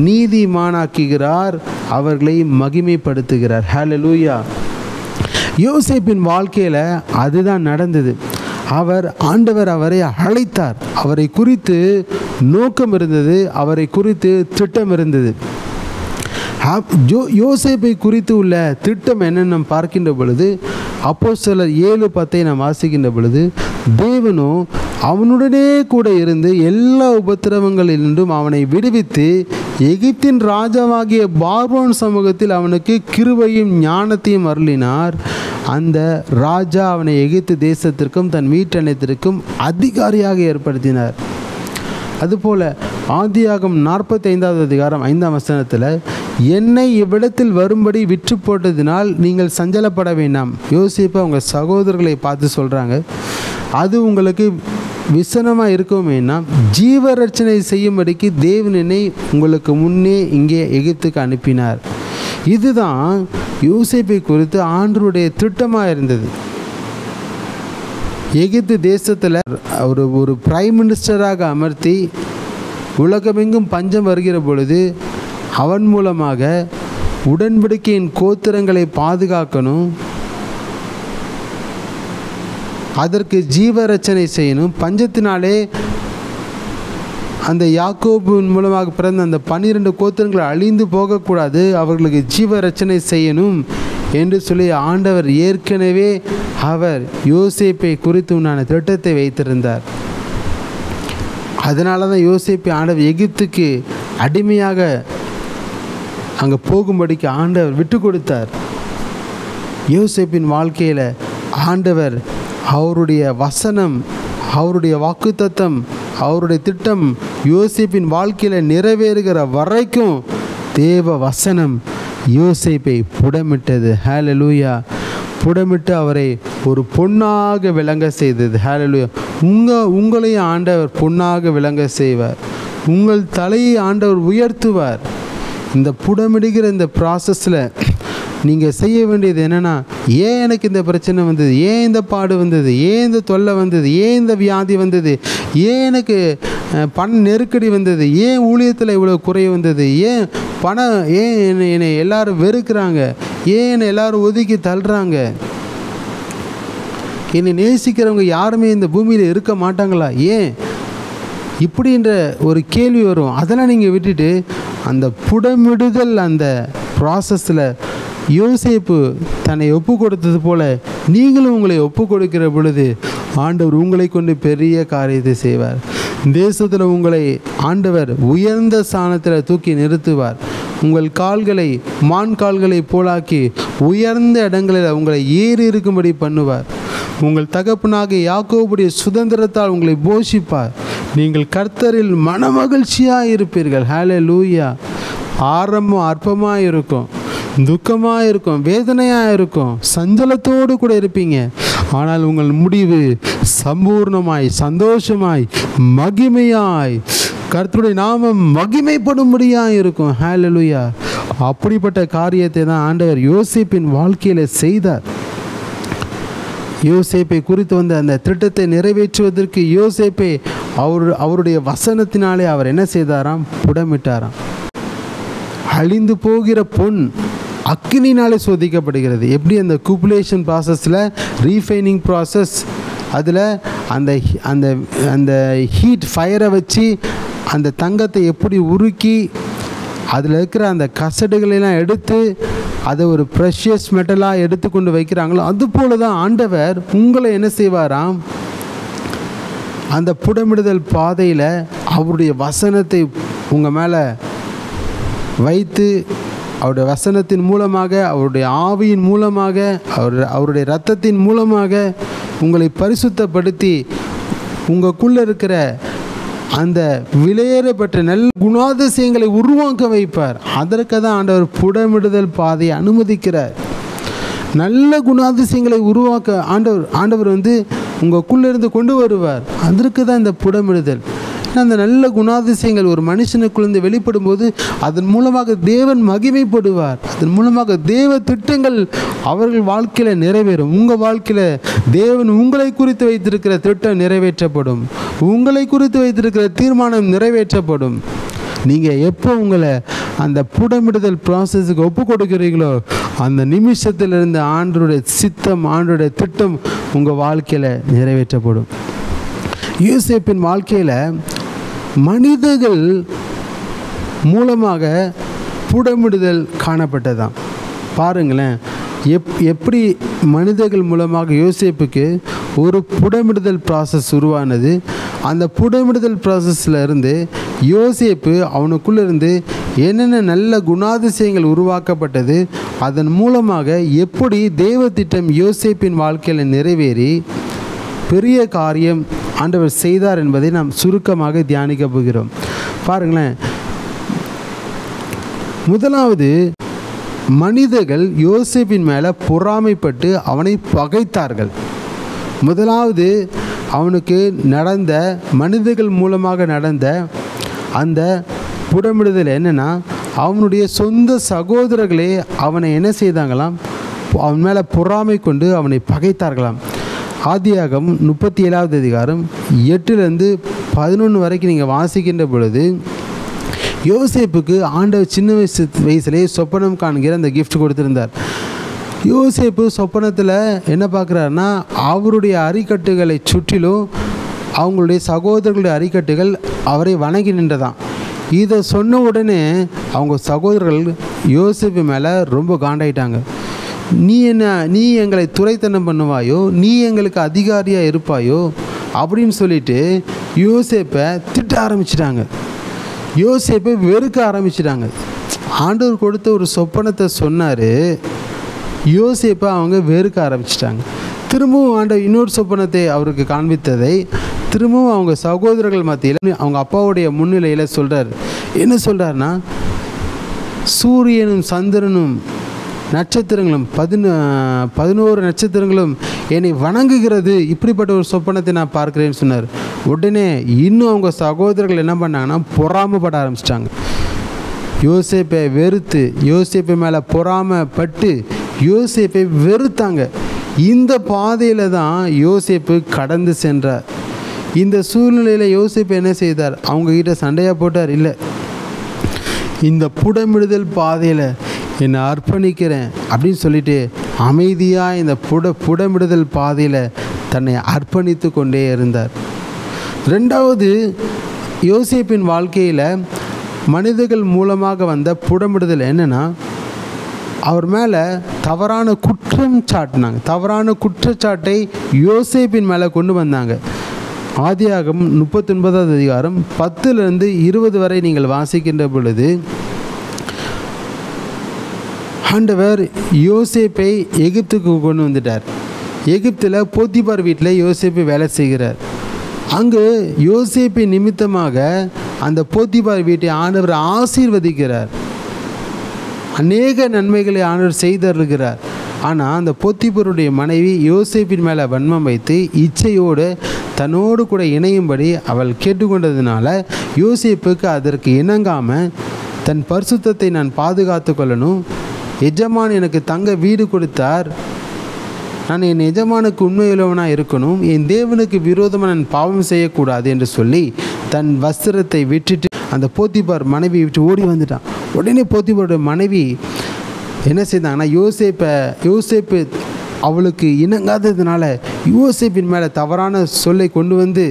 நீதிமானாக்குகிறார், அவர்களை மகிமைப்படுத்துகிறார். ஹல்லேலூயா. யோசேப்பின் வாழ்க்கையில் அதுதான் நடந்தது. ஆண்டவர் அவரை அழைத்தார். அவரை குறித்து நோக்கம் இருந்தது, அவரை குறித்து திட்டம் இருந்தது. யோசேப்பை குறித்து உள்ள திட்டம் என்னென்னு நாம் பார்க்கின்ற பொழுது, அப்போஸ்தலர் 7:10 நாம் வாசிக்கின்ற பொழுது, தேவனோ அவனுடனே கூட இருந்து எல்லா உபத்திரவங்களிலிருந்தும் அவனை விடுவித்து எகிப்தின் ராஜாவாகிய பார்வோன் சமூகத்தில் அவனுக்கு கிருபையும் ஞானத்தையும் அருளினார். அந்த ராஜா அவனை எகிப்து தேசத்திற்கும் தன் வீட்டனைத்திற்கும் அதிகாரியாக ஏற்படுத்தினார். அதுபோல் ஆதியாகமம் 45வது அதிகாரம் 5ஆம் வசனத்தில், என்னை இவ்விடத்தில் வரும்படி விற்று போட்டதினால் நீங்கள் சஞ்சலப்பட வேண்டாம். யோசிப்பை அவங்க சகோதரர்களை பார்த்து சொல்கிறாங்க, அது உங்களுக்கு விசனமாக இருக்குமேனா ஜீவரட்சணை செய்யும்படிக்கு தேவன் என்னை உங்களுக்கு முன்னே இங்கே எகிப்துக்கு அனுப்பினார். இதுதான் யோசேப்பை குறித்து ஆண்டவருடைய திட்டமாக இருந்தது. எகிப்து தேசத்தில் ஒரு பிரைம் மினிஸ்டராக அமர்த்தி உலகமெங்கும் பஞ்சம் வருகிற பொழுது அவன் மூலமாக உடன்படிக்கையின் கோத்திரங்களை பாதுகாக்கணும், அதற்கு ஜீவரட்சணை செய்யணும். பஞ்சத்தினாலே அந்த யாக்கோபின் மூலமாக பிறந்த அந்த 12 கோத்திரங்களை அழிந்து போகக்கூடாது, அவர்களுக்கு ஜீவரட்சணை செய்யணும் என்று சொல்லி ஆண்டவர் ஏற்கனவே அவர் யோசேப்பை குறித்து உண்டான திட்டத்தை வைத்திருந்தார். அதனால தான் யோசேப்பை ஆண்டவர் எகிப்துக்கு அடிமையாக அங்கே போகும்படிக்கு ஆண்டவர் விட்டு கொடுத்தார். யோசேப்பின் வாழ்க்கையில் ஆண்டவர் அவருடைய வசனம், அவருடைய வாக்குத்தத்தம், அவருடைய திட்டம் யோசேப்பின் வாழ்க்கையில் நிறைவேறுகிற வரைக்கும் தேவ வசனம் யோசேப்பை புடமிட்டது. ஹல்லேலூயா. புடமிட்டு அவரை ஒரு பொன்னாக விளங்க செய்தது. ஹல்லேலூயா. உங்களையும் ஆண்டவர் பொன்னாக விளங்க செய்வார். உங்கள் தலையை ஆண்டவர் உயர்த்துவார். இந்த புடமிடுகிற இந்த ப்ராசஸில் நீங்கள் செய்ய வேண்டியது என்னென்னா, ஏன் எனக்கு இந்த பிரச்சனை வந்தது, ஏன் இந்த பாடு வந்தது, ஏன் இந்த தொல்லை வந்தது, ஏன் இந்த வியாதி வந்தது, ஏன் எனக்கு பண நெருக்கடி வந்தது, ஏன் ஊழியத்தில் இவ்வளோ குறை வந்தது, ஏன் பணம், ஏன் என்னை எல்லோரும் வெறுக்கிறாங்க, ஏன் என்னை எல்லோரும் ஒதுக்கி தள்ளுறாங்க, என்னை நேசிக்கிறவங்க யாருமே இந்த பூமியில் இருக்க மாட்டாங்களா, ஏன் இப்படின்ற ஒரு கேள்வி வரும். அதெல்லாம் நீங்கள் விட்டுட்டு அந்த புடமிடுதல் அந்த ப்ராசஸில் யோசேப்பு தன்னை ஒப்பு கொடுத்தது போல் நீங்களும் உங்களை ஒப்பு கொடுக்கிற பொழுது ஆண்டவர் உங்களை கொண்டு பெரிய காரியத்தை செய்வார். தேசத்தில் உங்களை ஆண்டவர் உயர்ந்த ஸ்தானத்தில் தூக்கி நிறுத்துவார். உங்கள் கால்களை மான் கால்களை போலாக்கி உயர்ந்த இடங்களில் உங்களை ஏறி இருக்கும்படி பண்ணுவார். உங்கள் தகப்பனாக யாக்கோபுடைய சுதந்திரத்தால் உங்களை போஷிப்பார். நீங்கள் கர்த்தரில் மனமகிழ்ச்சியாக இருப்பீர்கள். ஹல்லேலூயா. ஆரம்பம் அற்பமாக இருக்கும், துக்கமாக இருக்கும், வேதனையாக இருக்கும், சஞ்சலத்தோடு கூட இருப்பீங்க. ஆனால் உங்கள் முடிவு சம்பூர்ணமாய், சந்தோஷமாய், மகிமையாய், கர்த்தருடைய நாமம் மகிமைப்படும்படியாக இருக்கும். ஹல்லேலூயா. அப்படிப்பட்ட காரியத்தை தான் ஆண்டவர் யோசேப்பின் வாழ்க்கையில் செய்தார். யோசேப்பை குறித்து வந்த அந்த திட்டத்தை நிறைவேற்றுவதற்கு யோசேப்பை அவருடைய வசனத்தினாலே அவர் என்ன செய்தாராம்? புடமிட்டாராம். அழிந்து போகிற பொன் அக்கினினாலே சோதிக்கப்படுகிறது. எப்படி அந்த கூப்புலேஷன் ப்ராசஸில் ரீஃபைனிங் ப்ராசஸ், அதில் அந்த அந்த அந்த ஹீட் ஃபயரை வச்சு அந்த தங்கத்தை எப்படி உருக்கி அதில் இருக்கிற அந்த கசடுகளெல்லாம் எடுத்து அதை ஒரு ப்ரெஷியஸ் மெட்டலாக எடுத்து கொண்டு வைக்கிறாங்களோ, அதுபோல தான் ஆண்டவர் உங்களை என்ன செய்வாராம்? அந்த புடமிடுதல் பாதையில் அவருடைய வசனத்தை உங்கள் மேலே வைத்து அவருடைய வசனத்தின் மூலமாக, அவருடைய ஆவியின் மூலமாக, அவருடைய இரத்தத்தின் மூலமாக உங்களை பரிசுத்தப்படுத்தி உங்களுக்குள்ளே இருக்கிற அந்த விலையேறப்பட்ட நல்ல குணாதிசயங்களை உருவாக்க வைப்பார். அதற்கு தான் ஆண்டவர் புடமிடுதல் பாதையை அனுமதிக்கிறார். நல்ல குணாதிசயங்களை உருவாக்க ஆண்டவர் உங்களுக்குள்ளே இருந்து கொண்டு வருவார். அதற்கு தான் இந்த புடமிடுதல். அந்த நல்ல குணாதிசயங்கள் ஒரு மனுஷனுக்குள்ளே வெளிப்படும் போது அதன் மூலமாக தேவன் மகிமைப்படுவார். அதன் மூலமாக தேவ திட்டங்கள் அவர்கள் வாழ்க்கையில் நிறைவேறும். உங்கள் வாழ்க்கையில் தேவன் உங்களை குறித்து வைத்திருக்கிற திட்டம் நிறைவேற்றப்படும். உங்களை குறித்து வைத்திருக்கிற தீர்மானம் நிறைவேற்றப்படும். நீங்கள் எப்போ உங்களை அந்த புடமிடுதல் ப்ராசஸுக்கு ஒப்பு கொடுக்கிறீங்களோ அந்த நிமிஷத்திலிருந்து ஆண்டவருடைய சித்தம், ஆண்டவருடைய திட்டம் உங்கள் வாழ்க்கையில் நிறைவேற்றப்படும். யோசேப்பின் வாழ்க்கையில் மனிதர்கள் மூலமாக புடமிடுதல் காணப்பட்டதாம். பாருங்களேன், எப்படி மனிதர்கள் மூலமாக யோசேப்புக்கு ஒரு புடமிடுதல் ப்ராசஸ் உருவானது. அந்த புடமிடுதல் ப்ராசஸில் இருந்து யோசேப்பு அவனுக்குள்ளேருந்து என்னென்ன நல்ல குணாதிசயங்கள் உருவாக்கப்பட்டது, அதன் மூலமாக எப்படி தேவ திட்டம் யோசேப்பின் வாழ்க்கையில் நிறைவேறி பெரிய காரியம் ஆண்டவர் செய்தார் என்பதை நாம் சுருக்கமாக தியானிக்க போகிறோம். பாருங்களேன், முதலாவது மனிதர்கள் யோசேப்பின் மேலே பொறாமைப்பட்டு அவனை பகைத்தார்கள். முதலாவது அவனுக்கு நடந்த மனிதர்கள் மூலமாக நடந்த அந்த புடமிடுதல் என்னென்னா, அவனுடைய சொந்த சகோதரர்களே அவனை என்ன செய்தாங்களாம்? அவன் மேலே பொறாமை கொண்டு அவனை பகைத்தார்களாம். ஆதியாகமம் 37வது அதிகாரம் 8-11 வரைக்கும் நீங்கள் வாசிக்கின்ற பொழுது யோசேப்புக்கு ஆண்டவர் சின்ன வயசுலேயே சொப்பனம் காண்கிற அந்த கிஃப்ட் கொடுத்துருந்தார். யோசேப்பு சொப்பனத்தில் என்ன பார்க்குறாருன்னா, அவருடைய அரிக்கட்டுகளை சுற்றிலும் அவங்களுடைய சகோதரர்களுடைய அரிக்கட்டுகள் அவரை வணங்கி நின்றதான். இதை சொன்ன உடனே அவங்க சகோதரர்கள் யோசேப்பு மேலே ரொம்ப காண்டாயிட்டாங்க. நீ எங்களை துரைத்தனம் பண்ணுவாயோ, நீ எங்களுக்கு அதிகாரியாக இருப்பாயோ அப்படின்னு சொல்லிட்டு யோசேப்பை திட்ட ஆரம்பிச்சிட்டாங்க. யோசேப்பை வெறுக்க ஆரம்பிச்சிட்டாங்க. ஆண்டவர் கொடுத்த ஒரு சொப்பனத்தை சொன்னார், யோசேப்பை அவங்க வெறுக்க ஆரம்பிச்சிட்டாங்க. திரும்பவும் ஆண்டவர் இன்னொரு சொப்பனத்தை அவருக்கு காண்பித்ததை திரும்பவும் அவங்க சகோதரர்கள் மத்தியில் அவங்க அப்பாவுடைய முன்னிலையில் சொல்கிறார். என்ன சொல்கிறாருன்னா, சூரியனும் சந்திரனும் நட்சத்திரங்களும் 11 நட்சத்திரங்களும் என்னை வணங்குகிறது, இப்படிப்பட்ட ஒரு சொப்பனத்தை நான் பார்க்குறேன்னு சொன்னார். உடனே இன்னும் அவங்க சகோதரர்கள் என்ன பண்ணாங்கன்னா பொறாமப்பட ஆரம்பிச்சிட்டாங்க. யோசேப்பை வெறுத்து, யோசேப்பு மேலே பொறாமைப்பட்டு யோசேப்பை வெறுத்தாங்க. இந்த பாதையில் தான் யோசேப்பு கடந்து சென்றார். இந்த சூழ்நிலையில் யோசேப்பு என்ன செய்தார்? அவங்கக்கிட்ட சண்டையாக போட்டார்? இல்லை, இந்த புடமிடுதல் பாதையில் என்னை அர்ப்பணிக்கிறேன் அப்படின்னு சொல்லிட்டு அமைதியாக இந்த புடமிடுதல் பாதையில் தன்னை அர்ப்பணித்து கொண்டே இருந்தார். ரெண்டாவது, யோசேப்பின் வாழ்க்கையில் மனிதர்கள் மூலமாக வந்த புடமிடுதல் என்னென்னா, அவர் மேலே தவறான குற்றம் சாட்டினாங்க. தவறான குற்றச்சாட்டை யோசேப்பின் மேலே கொண்டு வந்தாங்க. ஆதியாகமம் 39வது அதிகாரம் 10-20 வரை நீங்கள் வாசிக்கின்ற பொழுது, ஆண்டவர் யோசேப்பை எகிப்துக்கு கொண்டு வந்துட்டார். எகிப்தில் போத்திபார் வீட்டில் யோசேப்பு வேலை செய்கிறார். அங்கு யோசேப்பின் நிமித்தமாக அந்த போத்திபார் வீட்டை ஆண்டவர் ஆசீர்வதிக்கிறார். அநேக நன்மைகளை ஆண்டவர் செய்திருக்கிறார். ஆனால் அந்த போத்திபாருடைய மனைவி யோசேப்பின் மேலே வன்மம் வைத்து இச்சையோடு தன்னோடு கூட இணையும்படி அவள் கேட்டுக்கொண்டதுனால யோசேப்புக்கு அதற்கு இணங்காமல், தன் பரிசுத்தத்தை நான் பாதுகாத்து கொள்ளணும், எஜமான் எனக்கு தங்க வீடு கொடுத்தார், நான் என் எஜமானுக்கு உண்மையுள்ளவனாக இருக்கணும், என் தேவனுக்கு விரோதமாக நான் பாவம் செய்யக்கூடாது என்று சொல்லி தன் வஸ்திரத்தை விட்டுட்டு அந்த போத்திபார் மனைவி விட்டு ஓடி வந்துட்டான். உடனே போத்திபாருடைய மனைவி என்ன செய்தாங்கன்னா, யோசேப்பு அவளுக்கு இணங்காததுனால யோசேப்பின் மேலே தவறான சொல்லை கொண்டு வந்து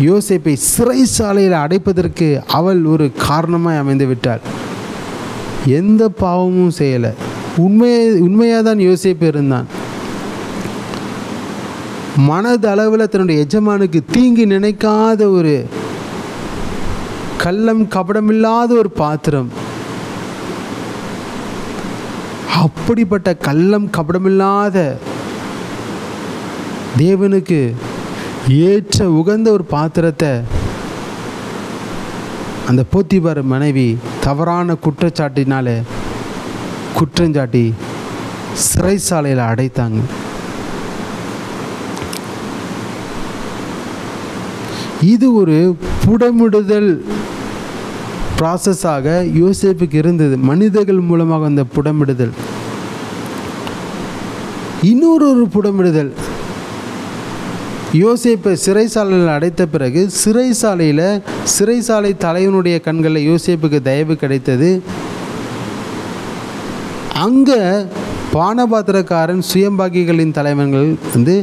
யோசேப்பை சிறைச்சாலையில் அடைப்பதற்கு அவள் ஒரு காரணமாக அமைந்து விட்டாள். எந்த பாவமும் செய்யலை, உண்மையாக தான் யோசேப்பு இருந்தான். மனதளவில் தன்னுடைய எஜமானுக்கு தீங்கு நினைக்காத ஒரு கள்ளம் கபடமில்லாத ஒரு பாத்திரம். அப்படிப்பட்ட கள்ளம் கபடமில்லாத தேவனுக்கு ஏற்ற உகந்த ஒரு பாத்திரத்தை அந்த போத்திபார் மனைவி தவறான குற்றச்சாட்டினால குற்றஞ்சாட்டி சிறைச்சாலையில் அடைத்தாங்க. இது ஒரு புடமிடுதல் ப்ராசஸாக யோசேப்புக்கு இருந்தது, மனிதர்கள் மூலமாக அந்த புடமிடுதல். இன்னொரு புடமிடுதல், யோசேப்பை சிறைச்சாலையில் அடைத்த பிறகு சிறைச்சாலை தலைவனுடைய கண்களில் யோசேப்புக்கு தயவு கிடைத்தது. அங்கே பானபாத்திரக்காரன் சுயம்பாகிகளின் தலைவர்கள் வந்து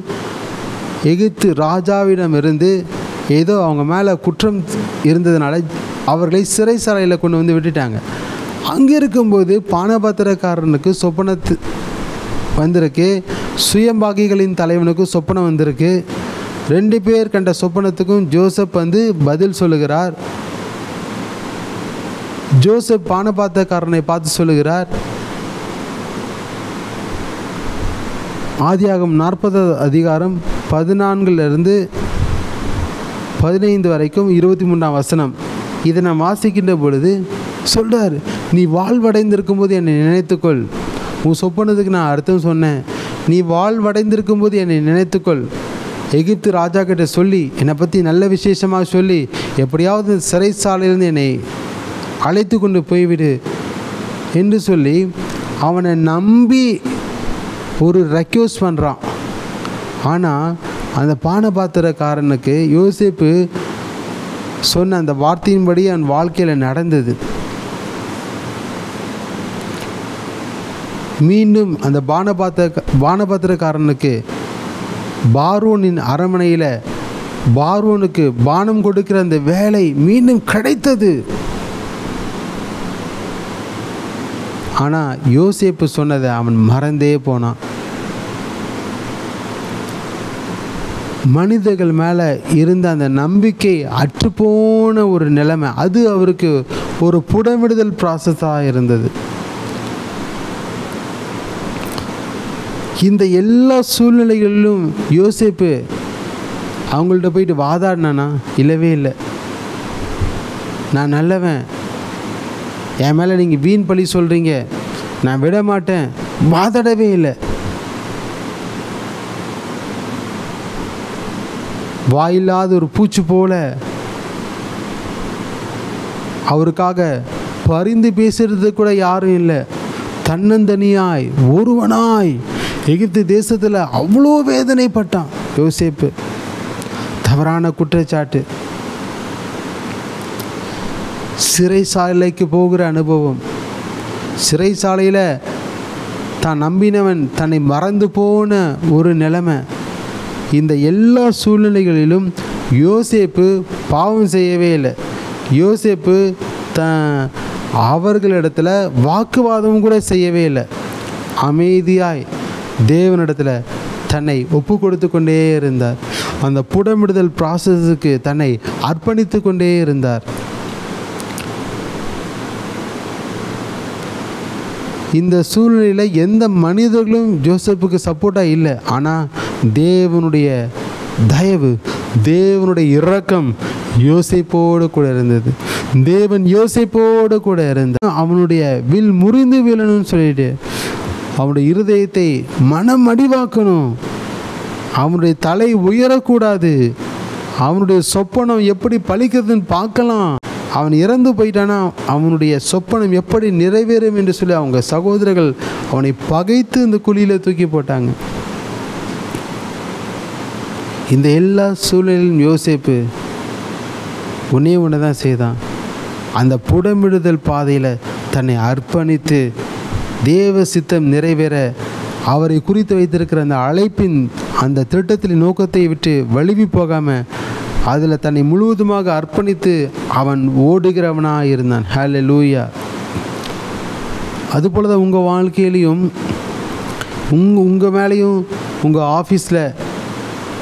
எகிப்து ராஜாவிடமிருந்து ஏதோ அவங்க மேலே குற்றம் இருந்ததுனால அவர்களை சிறைச்சாலையில் கொண்டு வந்து விட்டுட்டாங்க. அங்கே இருக்கும்போது பானபாத்திரக்காரனுக்கு சொப்பனத்து வந்திருக்கு, சுயம்பாகிகளின் தலைவனுக்கு சொப்பனம் வந்திருக்கு. 2 பேர் கண்ட சொப்பனத்துக்கும் ஜோசப் வந்து பதில் சொல்லுகிறார். ஜோசப் பானபாத்திரக்காரனை பார்த்து சொல்லுகிறார். ஆதியாகமம் 40 அதிகாரம் 14 15 வரைக்கும் 23ஆம் வசனம். இதை நான் வாசிக்கின்ற பொழுது சொல்கிறார், நீ வாழ்வடைந்திருக்கும் போது என்னை நினைத்துக்கொள். உன் சொப்பனத்துக்கு நான் அர்த்தம் சொன்னேன். நீ வாழ்வடைந்திருக்கும் போது என்னை நினைத்துக்கொள். எகிப்து ராஜா கிட்ட சொல்லி என்னை பற்றி நல்ல விசேஷமாக சொல்லி எப்படியாவது சிறைச்சாலையிலிருந்து என்னை அழைத்து கொண்டு போய்விடு என்று சொல்லி அவனை நம்பி ஒரு ரெக்வெஸ்ட் பண்ணுறான். ஆனால் அந்த பானபாத்திரக்காரனுக்கு யோசேப்பு சொன்ன அந்த வார்த்தையின்படி அவன் வாழ்க்கையில் நடந்தது. மீண்டும் அந்த பானபாத்திரக்காரனுக்கு பார்வோனின் அரண்மனையில் பார்வோனுக்கு பானம் கொடுக்கிற அந்த வேலை மீண்டும் கிடைத்தது. ஆனால் யோசேப்பு சொன்னதை அவன் மறந்தே போனான். மனிதர்கள் மேலே இருந்த அந்த நம்பிக்கை அற்றுப்போன ஒரு நிலைமை, அது அவருக்கு ஒரு புடமிடுதல் ப்ராசஸாக இருந்தது. இந்த எல்லா சூழ்நிலைகளிலும் யோசேப்பு அவங்கள்ட்ட போயிட்டு வாதாடினானா? இல்லவே இல்லை. நான் நல்லவன், என் மேலே நீங்கள் வீண் பழி சொல்கிறீங்க, நான் விட மாட்டேன், வாதாடவே இல்லை. வாயில்லாத ஒரு பூச்சி போல அவருக்காக பரிந்து பேசுறது கூட யாரும் இல்லை. தன்னந்தனியாய் ஒருவனாய் எகிப்து தேசத்தில் அவ்வளோ வேதனைப்பட்டான் யோசேப்பு. தவறான குற்றச்சாட்டு, சிறைசாலைக்கு போகிற அனுபவம், சிறைசாலையில் தான் நம்பினவன் தன்னை மறந்து போன ஒரு நிலைமை. இந்த எல்லா சூழ்நிலைகளிலும் யோசேப்பு பாவம் செய்யவே இல்லை. யோசேப்பு அவர்களிடத்தில் வாக்குவாதம் கூட செய்யவே இல்லை. அமைதியாய் தேவனிடத்தில் தன்னை ஒப்பு கொடுத்து கொண்டே இருந்தார். அந்த புடமிடுதல் ப்ராசஸுக்கு தன்னை அர்ப்பணித்து கொண்டே இருந்தார். இந்த சூழ்நிலையில் எந்த மனிதர்களும் ஜோசப்புக்கு சப்போர்ட்டாக இல்லை. ஆனால் தேவனுடைய தயவு, தேவனுடைய இரக்கம் யோசேப்போடு கூட இருந்தது. தேவன் யோசேப்போடு கூட இருந்தார். அவனுடைய வில் முறிந்து விழணும்னு சொல்லிட்டு அவனுடைய இருதயத்தை மனம் அடிவாக்கணும். அவனுடைய தலை உயரக்கூடாது. அவனுடைய சொப்பனம் எப்படி பலிக்கிறதுன்னு பார்க்கலாம். அவன் இறந்து போயிட்டானா அவனுடைய சொப்பனம் எப்படி நிறைவேறும் என்று சொல்லி அவங்க சகோதரர்கள் அவனை பகைத்து இந்த குழியில் தூக்கி போட்டாங்க. இந்த எல்லா சூழலிலும் யோசேப்பு ஒன்றே ஒன்று தான் செய்தான். அந்த புடமிடுதல் பாதையில் தன்னை அர்ப்பணித்து தேவ சித்தம் நிறைவேற அவரை குறித்து வைத்திருக்கிற அந்த அழைப்பின் அந்த திட்டத்தின் நோக்கத்தை விட்டு வழுவி போகாமல் அதில் தன்னை முழுவதுமாக அர்ப்பணித்து அவன் ஓடுகிறவனாக இருந்தான். ஹல்லேலூயா. அதுபோல் தான் உங்கள் வாழ்க்கையிலையும் உங்கள் மேலேயும் உங்கள் ஆஃபீஸில்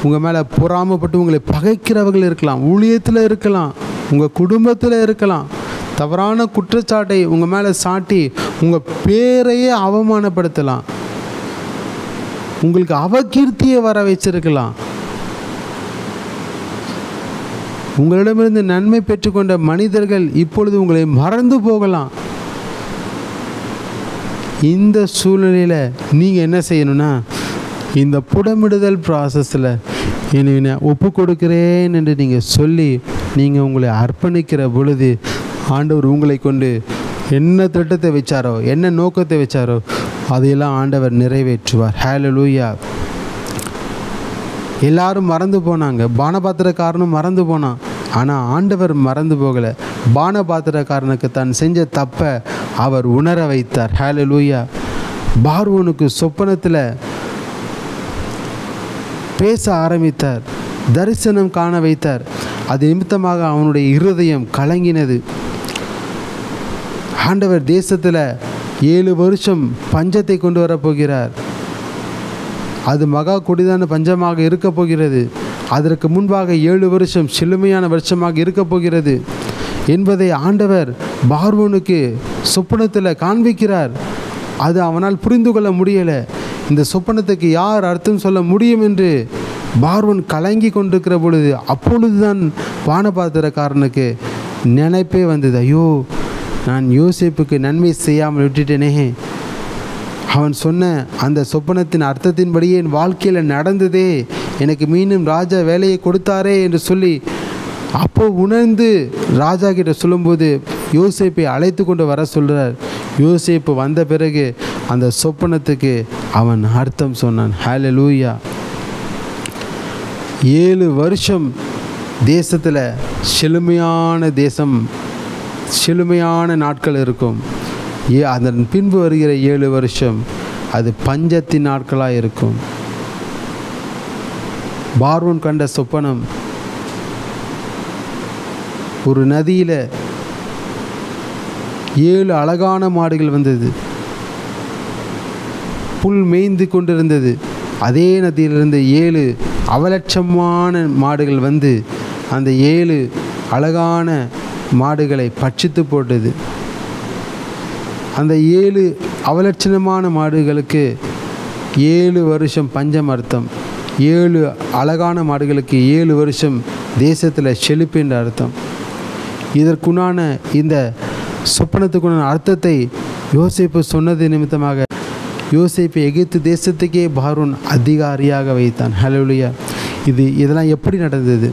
உங்கள் மேலே பொறாமப்பட்டு உங்களை பகைக்கிறவர்கள் இருக்கலாம், ஊழியத்தில் இருக்கலாம், உங்கள் குடும்பத்தில் இருக்கலாம். தவறான குற்றச்சாட்டை உங்கள் மேலே சாட்டி உங்கள் பேரையே அவமானப்படுத்தலாம், உங்களுக்கு அவகீர்த்தியை வர வச்சிருக்கலாம். உங்களிடமிருந்து நன்மை பெற்றுக்கொண்ட மனிதர்கள் இப்பொழுது உங்களை மறந்து போகலாம். இந்த சூழ்நிலையில் நீங்கள் என்ன செய்யணும்னா, இந்த புடமிடுதல் ப்ராசஸில் என்னை ஒப்பு கொடுக்கிறேன் என்று நீங்கள் சொல்லி நீங்கள் உங்களை அர்ப்பணிக்கிற பொழுது ஆண்டவர் உங்களை கொண்டு என்ன திட்டத்தை வச்சாரோ, என்ன நோக்கத்தை வச்சாரோ அதையெல்லாம் ஆண்டவர் நிறைவேற்றுவார். ஹல்லேலூயா. எல்லாரும் மறந்து போனாங்க. பானபாத்திரக்காரனும் மறந்து போனான். ஆனால் ஆண்டவர் மறந்து போகலை. பானபாத்திரக்காரனுக்கு தான் செஞ்ச தப்பை அவர் உணர வைத்தார். ஹல்லேலூயா. பார்வோனுக்கு சொப்பனத்தில் பேச ஆரம்பித்தார், தரிசனம் காண வைத்தார். அது நிமித்தமாக அவனுடைய இருதயம் கலங்கினது. ஆண்டவர் தேசத்தில் 7 வருஷம் பஞ்சத்தை கொண்டு வரப்போகிறார். அது மகா கொடிதான பஞ்சமாக இருக்க போகிறது. அதற்கு முன்பாக 7 வருஷம் செழுமையான வருஷமாக இருக்க போகிறது என்பதை ஆண்டவர் பார்வோனுக்கு சொப்பனத்தில் காண்பிக்கிறார். அது அவனால் புரிந்து கொள்ள முடியலை. இந்த சொப்பனத்துக்கு யார் அர்த்தம் சொல்ல முடியும் என்று பார்வோன் கலங்கி கொண்டிருக்கிற பொழுது அப்பொழுதுதான் பானபாத்திரக்காரனுக்கு நினைப்பே வந்தது. ஐயோ, நான் யோசேப்புக்கு நன்மை செய்யாமல் விட்டுட்டேனே. அவன் சொன்ன அந்த சொப்பனத்தின் அர்த்தத்தின்படியே என் வாழ்க்கையில் நடந்ததே, எனக்கு மீண்டும் ராஜா வேலையை கொடுத்தாரே என்று சொல்லி அப்போ உணர்ந்து ராஜா கிட்ட சொல்லும்போது யோசேப்பை அழைத்து கொண்டு வர சொல்கிறார். யோசேப்பு வந்த பிறகு அந்த சொப்பனத்துக்கு அவன் அர்த்தம் சொன்னான். ஹல்லேலூயா. 7 வருஷம் தேசத்தில் செழுமையான தேசம், செழுமையான நாட்கள் இருக்கும். அதன் பின்பு வருகிற 7 வருஷம் அது பஞ்சத்தின் நாட்களாக இருக்கும். பார்வோன் கண்ட சொப்பனம், ஒரு நதியில் 7 அழகான மாடுகள் வந்தது, புல் மேய்ந்து கொண்டிருந்தது. அதே நதியிலிருந்து 7 அவலட்சமான மாடுகள் வந்து அந்த 7 அழகான மாடுகளை பட்சித்து போட்டது. அந்த 7 அவலட்சணமான மாடுகளுக்கு 7 வருஷம் பஞ்சம் அர்த்தம். 7 அழகான மாடுகளுக்கு 7 வருஷம் தேசத்தில் செழிப்பு என்ற அர்த்தம். இதற்குண்டான இந்த சொப்பனத்துக்குண்டான அர்த்தத்தை யோசேப்பு சொன்னது நிமித்தமாக யோசேப்பை எகிப்து தேசத்துக்கே பார்வோன் அதிகாரியாக வைத்தான். ஹல்லேலூயா. இதெல்லாம் எப்படி நடந்தது?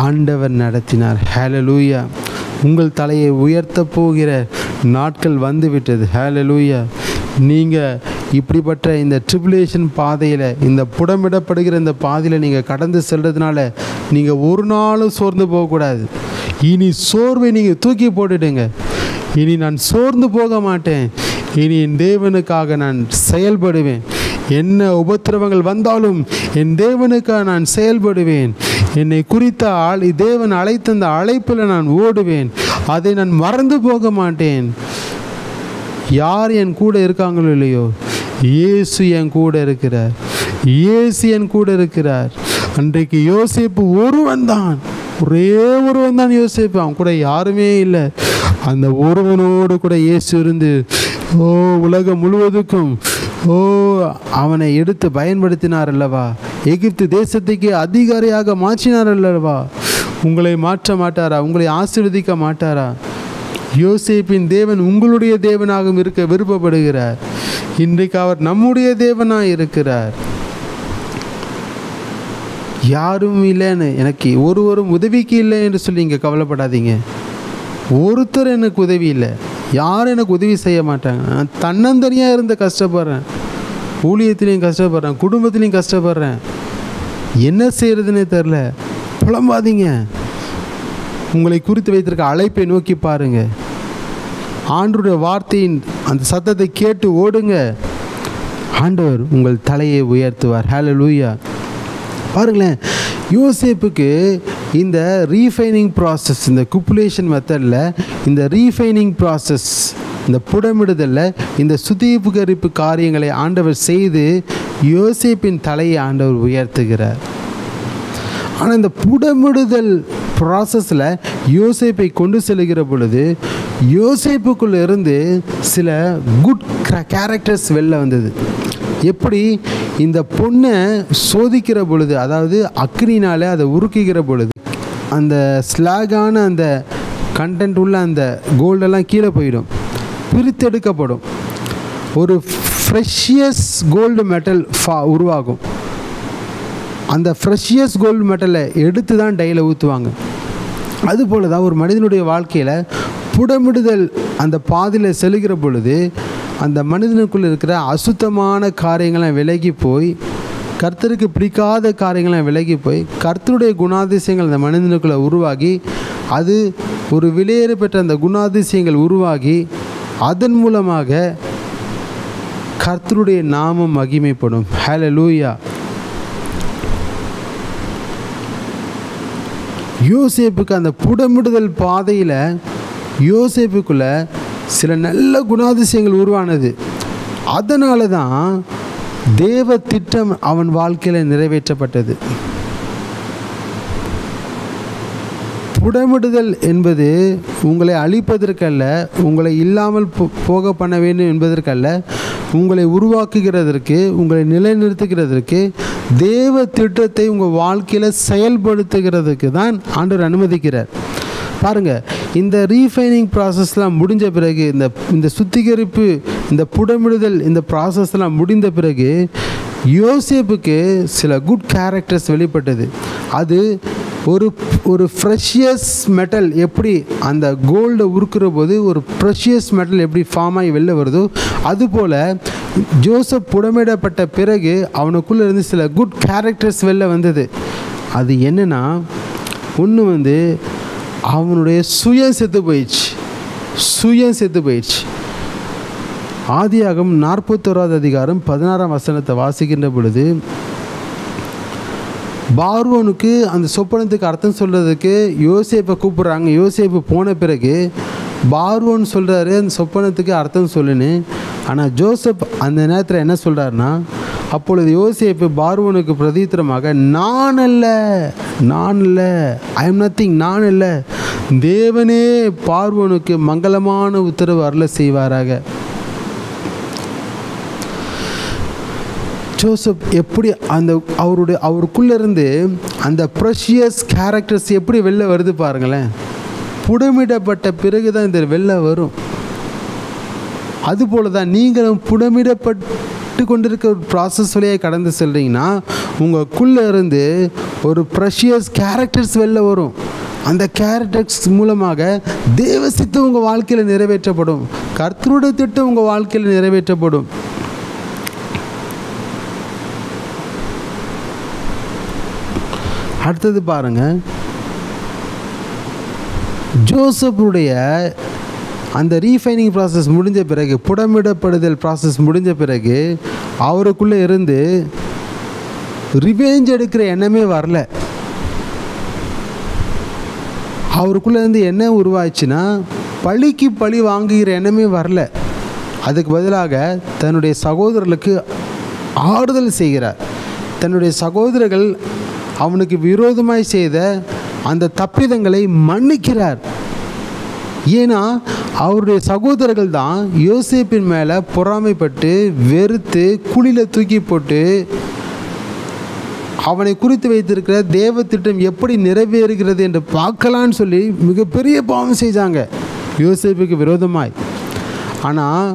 ஆண்டவர் நடத்தினார். ஹல்லேலூயா. உங்கள் தலையை உயர்த்த போகிற நாட்கள் வந்துவிட்டது. ஹல்லேலூயா. நீங்கள் இப்படிப்பட்ட இந்த ட்ரிபுலேஷன் பாதையில், இந்த புடமிடப்படுகிற இந்த பாதையில் நீங்கள் கடந்து செல்றதுனால நீங்கள் ஒரு நாளும் சோர்ந்து போகக்கூடாது. இனி சோர்வை நீங்கள் தூக்கி போட்டுடுங்க. இனி நான் சோர்ந்து போக மாட்டேன். இனி என் தேவனுக்காக நான் செயல்படுவேன். என்ன உபத்திரவங்கள் வந்தாலும் என் தேவனுக்காக நான் செயல்படுவேன். என்னை குறித்த தேவன் அழைத்த அந்த அழைப்பில் நான் ஓடுவேன். அதை நான் மறந்து போக மாட்டேன். யார் என் கூட இருக்காங்களோ இல்லையோ, இயேசு என் கூட இருக்கிறார். இயேசு என் கூட இருக்கிறார். அன்றைக்கு யோசேப்பு ஒருவன் தான், ஒரே ஒருவன் தான் யோசேப்பு. அவன் கூட யாருமே இல்லை. அந்த ஒருவனோடு கூட இயேசு இருந்து உலகம் முழுவதுக்கும் அவனை எடுத்து பயன்படுத்தினார் அல்லவா? எகிப்து தேசத்துக்கு அதிகாரியாக மாற்றினார் அல்லவா? உங்களை மாற்ற மாட்டாரா? உங்களை ஆசீர்வதிக்க மாட்டாரா? யோசேப்பின் தேவன் உங்களுடைய தேவனாகவும் இருக்க விருப்பப்படுகிறார். இன்றைக்கு அவர் நம்முடைய தேவனாக இருக்கிறார். யாரும் இல்லைன்னு, எனக்கு ஒருவரும் உதவிக்கு இல்லை என்று சொல்லி இங்கே கவலைப்படாதீங்க. ஒருத்தர் எனக்கு உதவி இல்லை, யாரும் எனக்கு உதவி செய்ய மாட்டாங்க. நான் தன்னந்தனியாக இருந்து கஷ்டப்படுறேன். ஊழியத்திலையும் கஷ்டப்படுறேன், குடும்பத்திலையும் கஷ்டப்படுறேன். என்ன செய்கிறதுனே தெரில. புலம்பாதீங்க. உங்களை குறித்து வைத்திருக்க அழைப்பை நோக்கி பாருங்க. ஆண்டவருடைய வார்த்தையின் அந்த சத்தத்தை கேட்டு ஓடுங்க. ஆண்டவர் உங்கள் தலையை உயர்த்துவார். ஹல்லேலூயா. பாருங்களேன், யோசேப்புக்கு இந்த ரீஃபைனிங் ப்ராசஸ், இந்த குப்புலேஷன் மெத்தடில் இந்த ரீஃபைனிங் ப்ராசஸ், இந்த புடமிடுதலில் இந்த சுத்திகரிப்பு காரியங்களை ஆண்டவர் செய்து யோசேப்பின் தலையை ஆண்டவர் உயர்த்துகிறார். ஆனால் இந்த புடமிடுதல் ப்ராசஸில் யோசேப்பை கொண்டு செல்கிற பொழுது யோசேப்புக்குள்ளே இருந்து சில குட் கேரக்டர்ஸ் வெளில வந்தது. எப்படி இந்த பொண்ணை சோதிக்கிற பொழுது, அதாவது அக்னினால் அதை உருக்குகிற பொழுது அந்த ஸ்லாகான அந்த கண்டென்ட் உள்ள அந்த கோல்டெல்லாம் கீழே போயிடும், பிரித்தெடுக்கப்படும். ஒரு ஃப்ரெஷியஸ் கோல்டு மெட்டல் உருவாகும். அந்த ஃப்ரெஷியஸ் கோல்டு மெட்டலை எடுத்து தான் டையில் ஊற்றுவாங்க. அதுபோல் தான் ஒரு மனிதனுடைய வாழ்க்கையில் புடமிடுதல் அந்த பாதையில் செல்கிற பொழுது அந்த மனிதனுக்குள்ளே இருக்கிற அசுத்தமான காரியங்கள்லாம் விலகி போய், கர்த்தருக்கு பிடிக்காத காரியங்கள்லாம் விலகி போய், கர்த்தருடைய குணாதிசயங்கள் அந்த மனிதனுக்குள்ளே உருவாகி, அது ஒரு விலையேற பெற்ற அந்த குணாதிசயங்கள் உருவாகி, அதன் மூலமாக கர்த்தருடைய நாமம் மகிமைப்படும். ஹல்லேலூயா. யோசேப்புக்கு அந்த புடமிடுதல் பாதையில் யோசேப்புக்குள்ள சில நல்ல குணாதிசயங்கள் உருவானது. அதனால தான் தேவ திட்டம் அவன் வாழ்க்கையில் நிறைவேற்றப்பட்டது. புடமிடுதல் என்பது உங்களை அழிப்பதற்கல்ல, உங்களை இல்லாமல் போக பண்ண வேண்டும் என்பதற்கல்ல, உங்களை உருவாக்குகிறதற்கு, உங்களை நிலைநிறுத்துகிறதற்கு, தேவ திட்டத்தை உங்கள் வாழ்க்கையில் செயல்படுத்துகிறதுக்கு தான் ஆண்டவர் அனுமதிக்கிறார். பாருங்கள், இந்த ரீஃபைனிங் ப்ராசஸ்லாம் முடிஞ்ச பிறகு, இந்த சுத்திகரிப்பு, இந்த புடமிடுதல், இந்த ப்ராசஸ்லாம் முடிந்த பிறகு யோசேப்புக்கு சில குட் கேரக்டர்ஸ் வெளிப்பட்டது. அது ஒரு ஃப்ரெஷியஸ் மெட்டல் எப்படி அந்த கோல்டை உருக்குற போது ஒரு ப்ரெஷியஸ் மெட்டல் எப்படி ஃபார்ம் ஆகி வெளில வருதோ, அதுபோல் ஜோசப் புடமிடப்பட்ட பிறகு அவனுக்குள்ளே இருந்து சில குட் கேரக்டர்ஸ் வெளில வந்தது. அது என்னென்னா, ஒன்று அவனுடைய சுயம் செத்து போயிடுச்சு. ஆதியாகமம் 41 அதிகாரம் 16 வாசிக்கின்ற பொழுது, பார்வோனுக்கு அந்த சொப்பனத்துக்கு அர்த்தம் சொல்கிறதுக்கு யோசேப்பை கூப்பிட்றாங்க. யோசேப்பு போன பிறகு பார்வோன் சொல்கிறாரு அந்த சொப்பனத்துக்கு அர்த்தம் சொல்லுன்னு. ஆனால் ஜோசப் அந்த நேரத்தில் என்ன சொல்கிறாருன்னா, அப்பொழுது யோசேப்பு பார்வோனுக்கு பிரதித்திரமாக, நான் அல்ல, ஐ எம் நத்திங், நான் அல்ல, தேவனே பார்வோனுக்கு மங்களமான உத்தரவு அருள செய்வாராக. ஜோசப் எப்படி அந்த அவருக்குள்ளேருந்து அந்த ப்ரெஷியஸ் கேரக்டர்ஸ் எப்படி வெளில வருது பாருங்களேன். புடமிடப்பட்ட பிறகு தான் இந்த வெளில வரும். அதுபோல தான் நீங்களும் புடமிடப்பட்டு கொண்டிருக்க ஒரு ப்ராசஸ் வழியாக கடந்து செல்றீங்கன்னா உங்களுக்குள்ளே இருந்து ஒரு ப்ரெஷியஸ் கேரக்டர்ஸ் வெளில வரும். அந்த கேரக்டர்ஸ் மூலமாக தேவ சித்தம் உங்கள் வாழ்க்கையில் நிறைவேற்றப்படும். கர்த்தருடைய திட்டம் உங்கள் வாழ்க்கையில் நிறைவேற்றப்படும். அடுத்தது பாருங்க, ஜோசப்புடைய அந்த ரீஃபைனிங் ப்ராசஸ் முடிஞ்ச பிறகு, புடமிடப்படுதல் ப்ராசஸ் முடிஞ்ச பிறகு அவருக்குள்ளே இருந்து ரிவெஞ்ச் எடுக்கிற எண்ணமே வரல. அவருக்குள்ளே இருந்து என்ன உருவாச்சுன்னா, பழிக்கு பழி வாங்குகிற எண்ணமே வரல. அதுக்கு பதிலாக தன்னுடைய சகோதரர்களுக்கு ஆறுதல் செய்கிறார். தன்னுடைய சகோதரர்கள் அவனுக்கு விரோதமாய் செய்த அந்த தப்பிதங்களை மன்னிக்கிறார். ஏன்னா அவருடைய சகோதரர்கள் தான் யோசேப்பின் மேலே பொறாமைப்பட்டு வெறுத்து குழியில் தூக்கி போட்டு அவனை குறித்து வைத்திருக்கிற தேவ திட்டம் எப்படி நிறைவேறுகிறது என்று பார்க்கலான்னு சொல்லி மிகப்பெரிய பாவம் செஞ்சாங்க யோசேப்புக்கு விரோதமாய். ஆனால்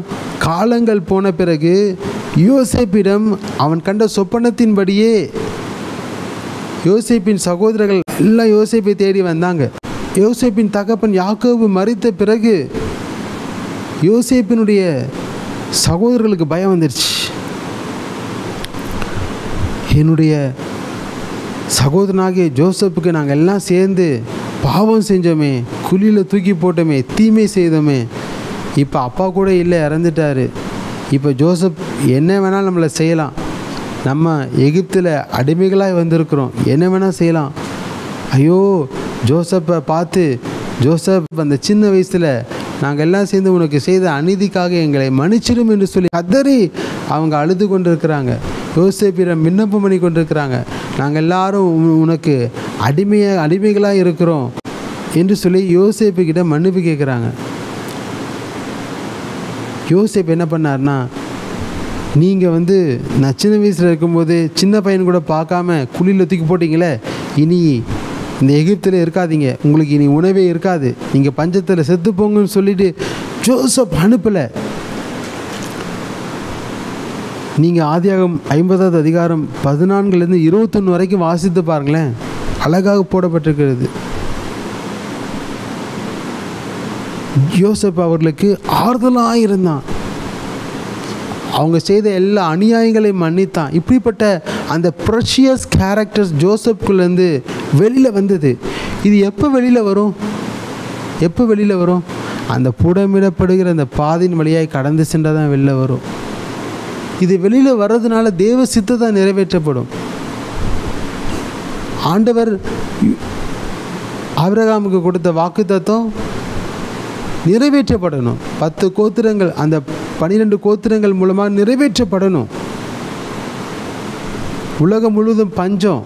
காலங்கள் போன பிறகு யோசேப்பிடம் அவன் கண்ட சொப்பனத்தின்படியே யோசேப்பின் சகோதரர்கள் எல்லாம் யோசேப்பை தேடி வந்தாங்க. யோசேப்பின் தகப்பன் யாக்கோபு மரித்த பிறகு யோசேப்பினுடைய சகோதரர்களுக்கு பயம் வந்துடுச்சு. என்னுடைய சகோதரனாகிய ஜோசப்புக்கு நாங்கள் எல்லாம் சேர்ந்து பாவம் செஞ்சோமே, குழியில் தூக்கி போட்டோமே, தீமை செய்தோமே, இப்போ அப்பா கூட இல்லை, இறந்துட்டாரு. இப்போ ஜோசப் என்ன வேணாலும் நம்மளை செய்யலாம், நம்ம எகிப்தில் அடிமைகளாக வந்திருக்கிறோம், என்ன வேணால் செய்யலாம். ஐயோ ஜோசப்பை பார்த்து, ஜோசப் அந்த சின்ன வயசில் நாங்கள் எல்லாம் சேர்ந்து உனக்கு செய்த அநீதிக்காக எங்களை மன்னிச்சிடும் என்று சொல்லி கதறி அவங்க அழுது கொண்டிருக்கிறாங்க. யோசேப்பிடம் விண்ணப்பம் பண்ணி கொண்டிருக்கிறாங்க. நாங்கள் எல்லாரும் உனக்கு அடிமைகளாக இருக்கிறோம் என்று சொல்லி யோசேப்புக்கிட்ட மன்னிப்பு கேட்குறாங்க. யோசேப் என்ன பண்ணார்னா, நீங்கள் நான் சின்ன வயசில் இருக்கும்போது சின்ன பையன் கூட பார்க்காம குழியில் தூக்கி போட்டிங்களே, இனி இந்த எகிப்தில் இருக்காதீங்க, உங்களுக்கு இனி உணவே இருக்காது, நீங்கள் பஞ்சத்தில் செத்து போங்கன்னு சொல்லிட்டு ஜோசப் அனுப்பலை. நீங்கள் ஆதியாகமம் 50வது அதிகாரம் 14லேருந்து 21 வரைக்கும் வாசித்து பாருங்களேன், அழகாக போடப்பட்டிருக்கிறது. யோசப் அவர்களுக்கு ஆறுதலாக இருந்தான். அவங்க செய்த எல்லா அநியாயங்களையும் மன்னித்தான். இப்படிப்பட்ட அந்த ப்ரெஷியஸ் கேரக்டர்ஸ் ஜோசப்குள்ளேருந்து வெளியில் வந்தது. இது எப்போ வெளியில் வரும்? எப்போ வெளியில் வரும்? அந்த புடமிடப்படுகிற அந்த பாதையின் வழியாய் கடந்து சென்றால் தான் வெளியில் வரும். இது வெளியில் வர்றதுனால தேவ சித்தத்தை நிறைவேற்றப்படும். ஆண்டவர் ஆபிரகாமுக்கு கொடுத்த வாக்குத்தத்தம் நிறைவேற்றப்படணும். 10 கோத்திரங்கள், அந்த 12 கோத்திரங்கள் மூலமாக நிறைவேற்றப்படணும். உலகம் முழுவதும் பஞ்சம்.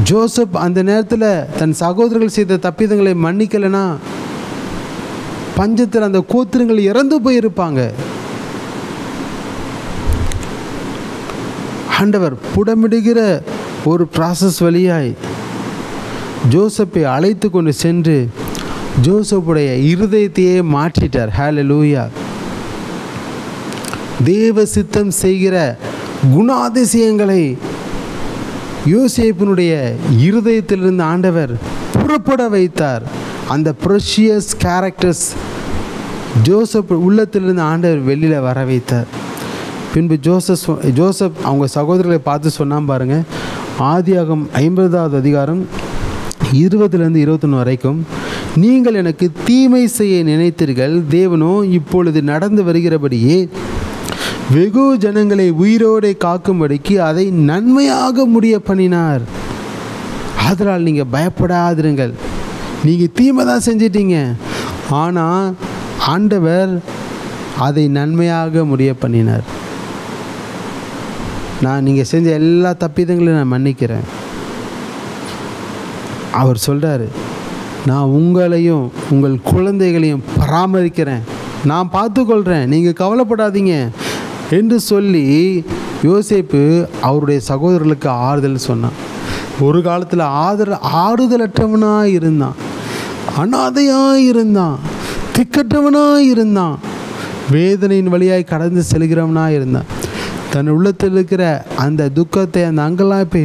ஜோசப் அந்த நேரத்தில் தன் சகோதரர்கள் செய்த தப்பிதங்களை மன்னிக்கலைன்னா பஞ்சத்தில் அந்த கோத்திரங்கள் இறந்து போயிருப்பாங்க. ஆண்டவர் புடமிடுகிற ஒரு ப்ராசஸ் வழியாய் ஜோசப்பை அழைத்து கொண்டு சென்று ஜோசப்புடைய இருதயத்தையே மாற்றிட்டார். ஹல்லேலூயா. தேவ சித்தம் செய்கிற குணாதிசயங்களை யோசேப்பினுடைய இருதயத்திலிருந்து ஆண்டவர் புறப்பட வைத்தார். அந்த ப்ரெஷியஸ் கேரக்டர்ஸ் ஜோசப் உள்ளத்திலிருந்து ஆண்டவர் வெளியில் வர வைத்தார். பின்பு ஜோசப் அவங்க சகோதரர்களை பார்த்து சொன்னான் பாருங்க. ஆதியாகமம் 50வது அதிகாரம் 20லேருந்து 21 வரைக்கும், நீங்கள் எனக்கு தீமை செய்ய நினைத்தீர்கள், தேவனோ இப்பொழுது நடந்து வருகிறபடியே வெகு ஜனங்களை உயிரோடு காக்கும்படிக்கு அதை நன்மையாக முடிய பண்ணினார். அதனால் நீங்கள் பயப்படாதிருங்கள். நீங்கள் தீமை தான் செஞ்சிட்டீங்க, ஆனால் ஆண்டவர் அதை நன்மையாக முடிய பண்ணினார். நீங்கள் செஞ்ச எல்லா தப்பிதங்களையும் நான் மன்னிக்கிறேன். அவர் சொல்கிறாரு, நான் உங்களையும் உங்கள் குழந்தைகளையும் பராமரிக்கிறேன், நான் பார்த்துக்கொள்கிறேன், நீங்கள் கவலைப்படாதீங்க என்று சொல்லி யோசேப்பு அவருடைய சகோதரர்களுக்கு ஆறுதல் சொன்னான். ஒரு காலத்தில் ஆறுதலற்றவனாக இருந்தான், அனாதையாக இருந்தான், திக்கற்றவனாக இருந்தான், வேதனையின் வழியாய் கடந்து செல்கிறவனாக இருந்தான். தன் உள்ளத்தில் இருக்கிற அந்த துக்கத்தை, அந்த அங்கலாப்பை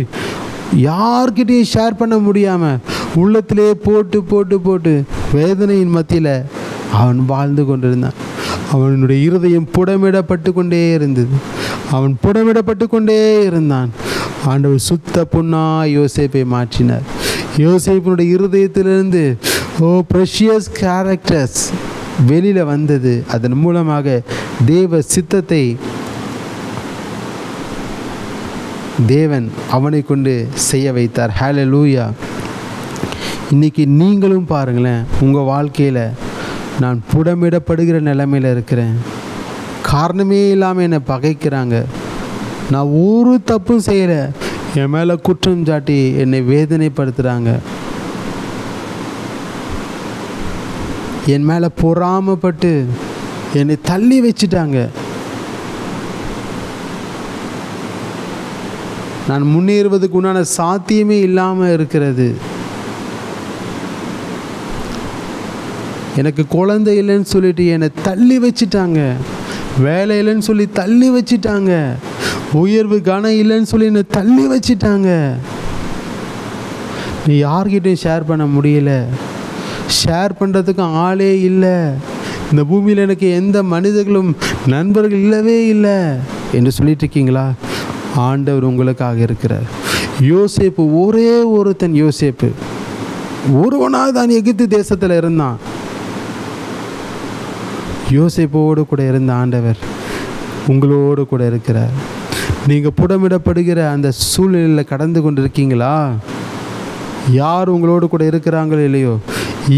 யார்கிட்டையும் ஷேர் பண்ண முடியாமல் உள்ளத்திலே போட்டு போட்டு போட்டு வேதனையின் மத்தியில் அவன் வாழ்ந்து கொண்டிருந்தான். அவனுடைய இருதயம் புடமிடப்பட்டு கொண்டே இருந்தது. அவன் புடமிடப்பட்டு கொண்டே இருந்தான். ஆண்டவர் சுத்த பொன்னா யோசேப்பை மாற்றினார். யோசேப்பினுடைய இருதயத்திலிருந்து ப்ரெஷியஸ் கேரக்டர்ஸ் வெளியில் வந்தது. அதன் மூலமாக தேவ சித்தத்தை தேவன் அவனை கொண்டு செய்ய வைத்தார். ஹல்லேலூயா. இன்றைக்கி நீங்களும் பாருங்களேன், உங்கள் வாழ்க்கையில் நான் புடமிடப்படுகிற நிலைமையில் இருக்கிறேன். காரணமே இல்லாமல் என்னை பகைக்கிறாங்க. நான் ஒரு தப்பும் செய்யலை, என் மேலே குற்றம் சாட்டி என்னை வேதனைப்படுத்துகிறாங்க. என் மேலே பொறாமப்பட்டு என்னை தள்ளி வச்சிட்டாங்க. நான் முன்னேறுவதுக்கு உண்டான சாத்தியமே இல்லாமல் இருக்கிறது. எனக்கு குழந்தை இல்லைன்னு சொல்லிட்டு என்னை தள்ளி வச்சிட்டாங்க. வேலை இல்லைன்னு சொல்லி தள்ளி வச்சிட்டாங்க. உயர்வு கனம் இல்லைன்னு சொல்லி என்னை தள்ளி வச்சிட்டாங்க. நீ யார்கிட்டையும் ஷேர் பண்ண முடியல. ஷேர் பண்ணுறதுக்கு ஆளே இல்லை. இந்த பூமியில் எனக்கு எந்த மனிதர்களும் நண்பர்கள் இல்லவே இல்லை என்று சொல்லிட்டு இருக்கீங்களா? ஆண்டவர் உங்களுக்காக இருக்கிறார். யோசேப்பு ஒரே ஒருத்தன். யோசேப்பு ஒருவனாக தான் எகிப்து தேசத்தில் இருந்தான். யோசேப்போடு கூட இருந்த ஆண்டவர் உங்களோடு கூட இருக்கிறார். நீங்கள் புடமிடப்படுகிற அந்த சூழ்நிலையில் கடந்து கொண்டு இருக்கீங்களா? யார் உங்களோடு கூட இருக்கிறாங்களோ இல்லையோ,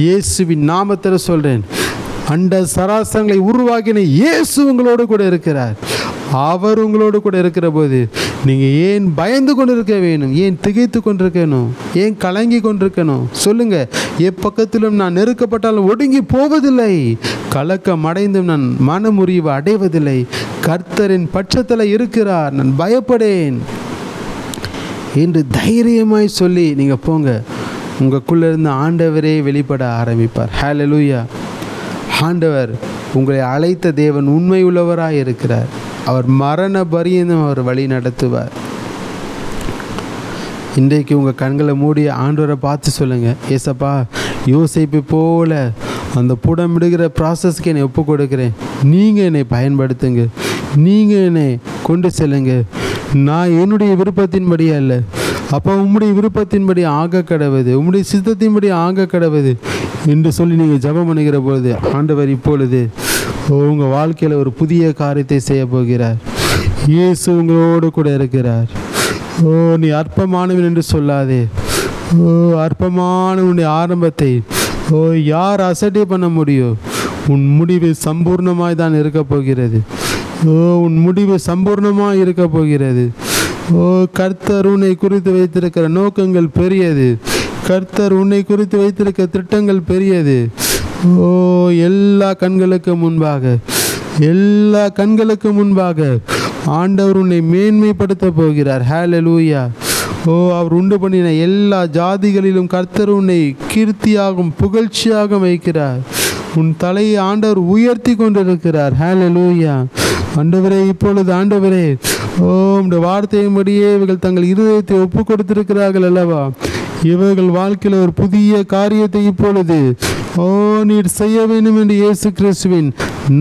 இயேசுவின் நாமத்தில் சொல்கிறேன், அண்ட சராசரங்களை உருவாக்கின இயேசு உங்களோடு கூட இருக்கிறார். அவர் உங்களோடு கூட இருக்கிற போது நீங்கள் ஏன் பயந்து கொண்டு இருக்க வேணும்? ஏன் திகைத்து கொண்டிருக்கணும்? ஏன் கலங்கி கொண்டிருக்கணும்? சொல்லுங்கள். எப்பக்கத்திலும் நான் நெருக்கப்பட்டாலும் ஒடுங்கி போவதில்லை, கலக்கம் அடைந்தும் நான் மனமுறிவு அடைவதில்லை. கர்த்தரின் பட்சத்தில் இருக்கிறார், நான் பயப்படேன் என்று தைரியமாய் சொல்லி நீங்கள் போங்க. உங்களுக்குள்ளே இருந்த ஆண்டவரே வெளிப்பட ஆரம்பிப்பார். ஹல்லேலூயா. ஆண்டவர் உங்களை அழைத்த தேவன் உண்மை உள்ளவராய் இருக்கிறார். அவர் மரண பரியந்தம் அவர் வழி நடத்துவார். இன்றைக்கு உங்கள் கண்களை மூடி ஆண்டவரை பார்த்து சொல்லுங்கள், ஏசப்பா, யோசேப்பு போல அந்த புடமிடுகிற ப்ராசஸ்க்கு என்னை ஒப்பு கொடுக்குறேன். நீங்கள் என்னை பயன்படுத்துங்க, நீங்கள் என்னை கொண்டு செல்லுங்க. நான் என்னுடைய விருப்பத்தின்படி அல்ல, அப்போ உம்முடைய விருப்பத்தின்படி ஆக கடவுது, உம்முடைய சித்தத்தின்படி ஆக கடவுது என்று சொல்லி நீங்கள் ஜெபம் பண்ணுகிற பொழுது ஆண்டவர் இப்பொழுது உங்கள் வாழ்க்கையில் ஒரு புதிய காரியத்தை செய்ய போகிறார். இயேசு உங்களோடு கூட இருக்கிறார். நீ அற்பமானவன் என்று சொல்லாதே. அற்பமானவனுடைய ஆரம்பத்தை யார் அசட்டை பண்ண முடியும்? உன் முடிவு சம்பூர்ணமாய் தான் இருக்க போகிறது. உன் முடிவு சம்பூர்ணமாக இருக்க போகிறது. கர்த்தர் உன்னை குறித்து வைத்திருக்கிற நோக்கங்கள் பெரியது. கர்த்தர் உன்னை குறித்து வைத்திருக்கிற திட்டங்கள் பெரியது. எல்லா கண்களுக்கு முன்பாக ஆண்டவர் உன்னை மேன்மைப்படுத்த போகிறார். ஹல்லேலூயா. அவர் உண்டு பண்ணின எல்லா ஜாதிகளிலும் கர்த்தர் உன்னை கீர்த்தியாகவும் புகழ்ச்சியாக வைக்கிறார். உன் தலையை ஆண்டவர் உயர்த்தி கொண்டிருக்கிறார். ஹல்லேலூயா. ஆண்டவரே, இப்பொழுது ஆண்டவரே, உம்முடைய வார்த்தையின்படியே இவர்கள் தங்கள் இருதயத்தை ஒப்பு கொடுத்திருக்கிறார்கள் அல்லவா? இவர்கள் வாழ்க்கையில் ஒரு புதிய காரியத்தை இப்பொழுது நீர் செய்ய வேண்டும் என்று இயேசு கிறிஸ்துவின்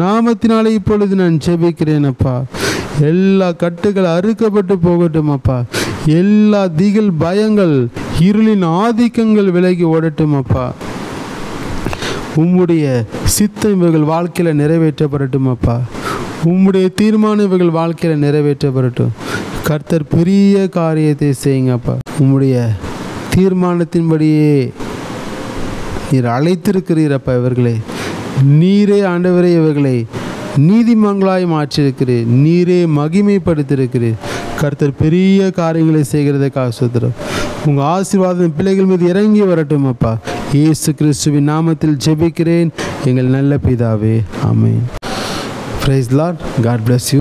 நாமத்தினாலே இப்பொழுது நான் ஜெபிக்கிறேன் அப்பா. எல்லா கட்டுகள் அறுக்கப்பட்டு போகட்டும் அப்பா. எல்லா திகில் பயங்கள் இருளின் ஆதிக்கங்கள் விலகி ஓடட்டும் அப்பா. உம்முடைய சித்தம் இவர்கள் வாழ்க்கையில் நிறைவேற்றப்படட்டும் அப்பா. உம்முடைய தீர்மானம் இவர்கள் வாழ்க்கையில் நிறைவேற்றப்படட்டும். கர்த்தர் பெரிய காரியத்தை செய்யுங்கப்பா. உம்முடைய தீர்மானத்தின்படியே நீர் அழைத்திருக்கிறீரப்பா. இவர்களே நீரே ஆண்டவரே இவர்களை நீதிமங்களாய் மாற்றிருக்கிறீர். நீரே மகிமைப்படுத்தியிருக்கிறீர். கர்த்தர் பெரிய காரியங்களை செய்கிறதுக்காக ஸ்தோத்திரம். உங்கள் ஆசீர்வாதம் பிள்ளைகள் மீது இறங்கி வரட்டும் அப்பா. இயேசு கிறிஸ்துவின் நாமத்தில் ஜெபிக்கிறேன் எங்கள் நல்ல பிதாவே. ஆமென். Praise the Lord. God bless you.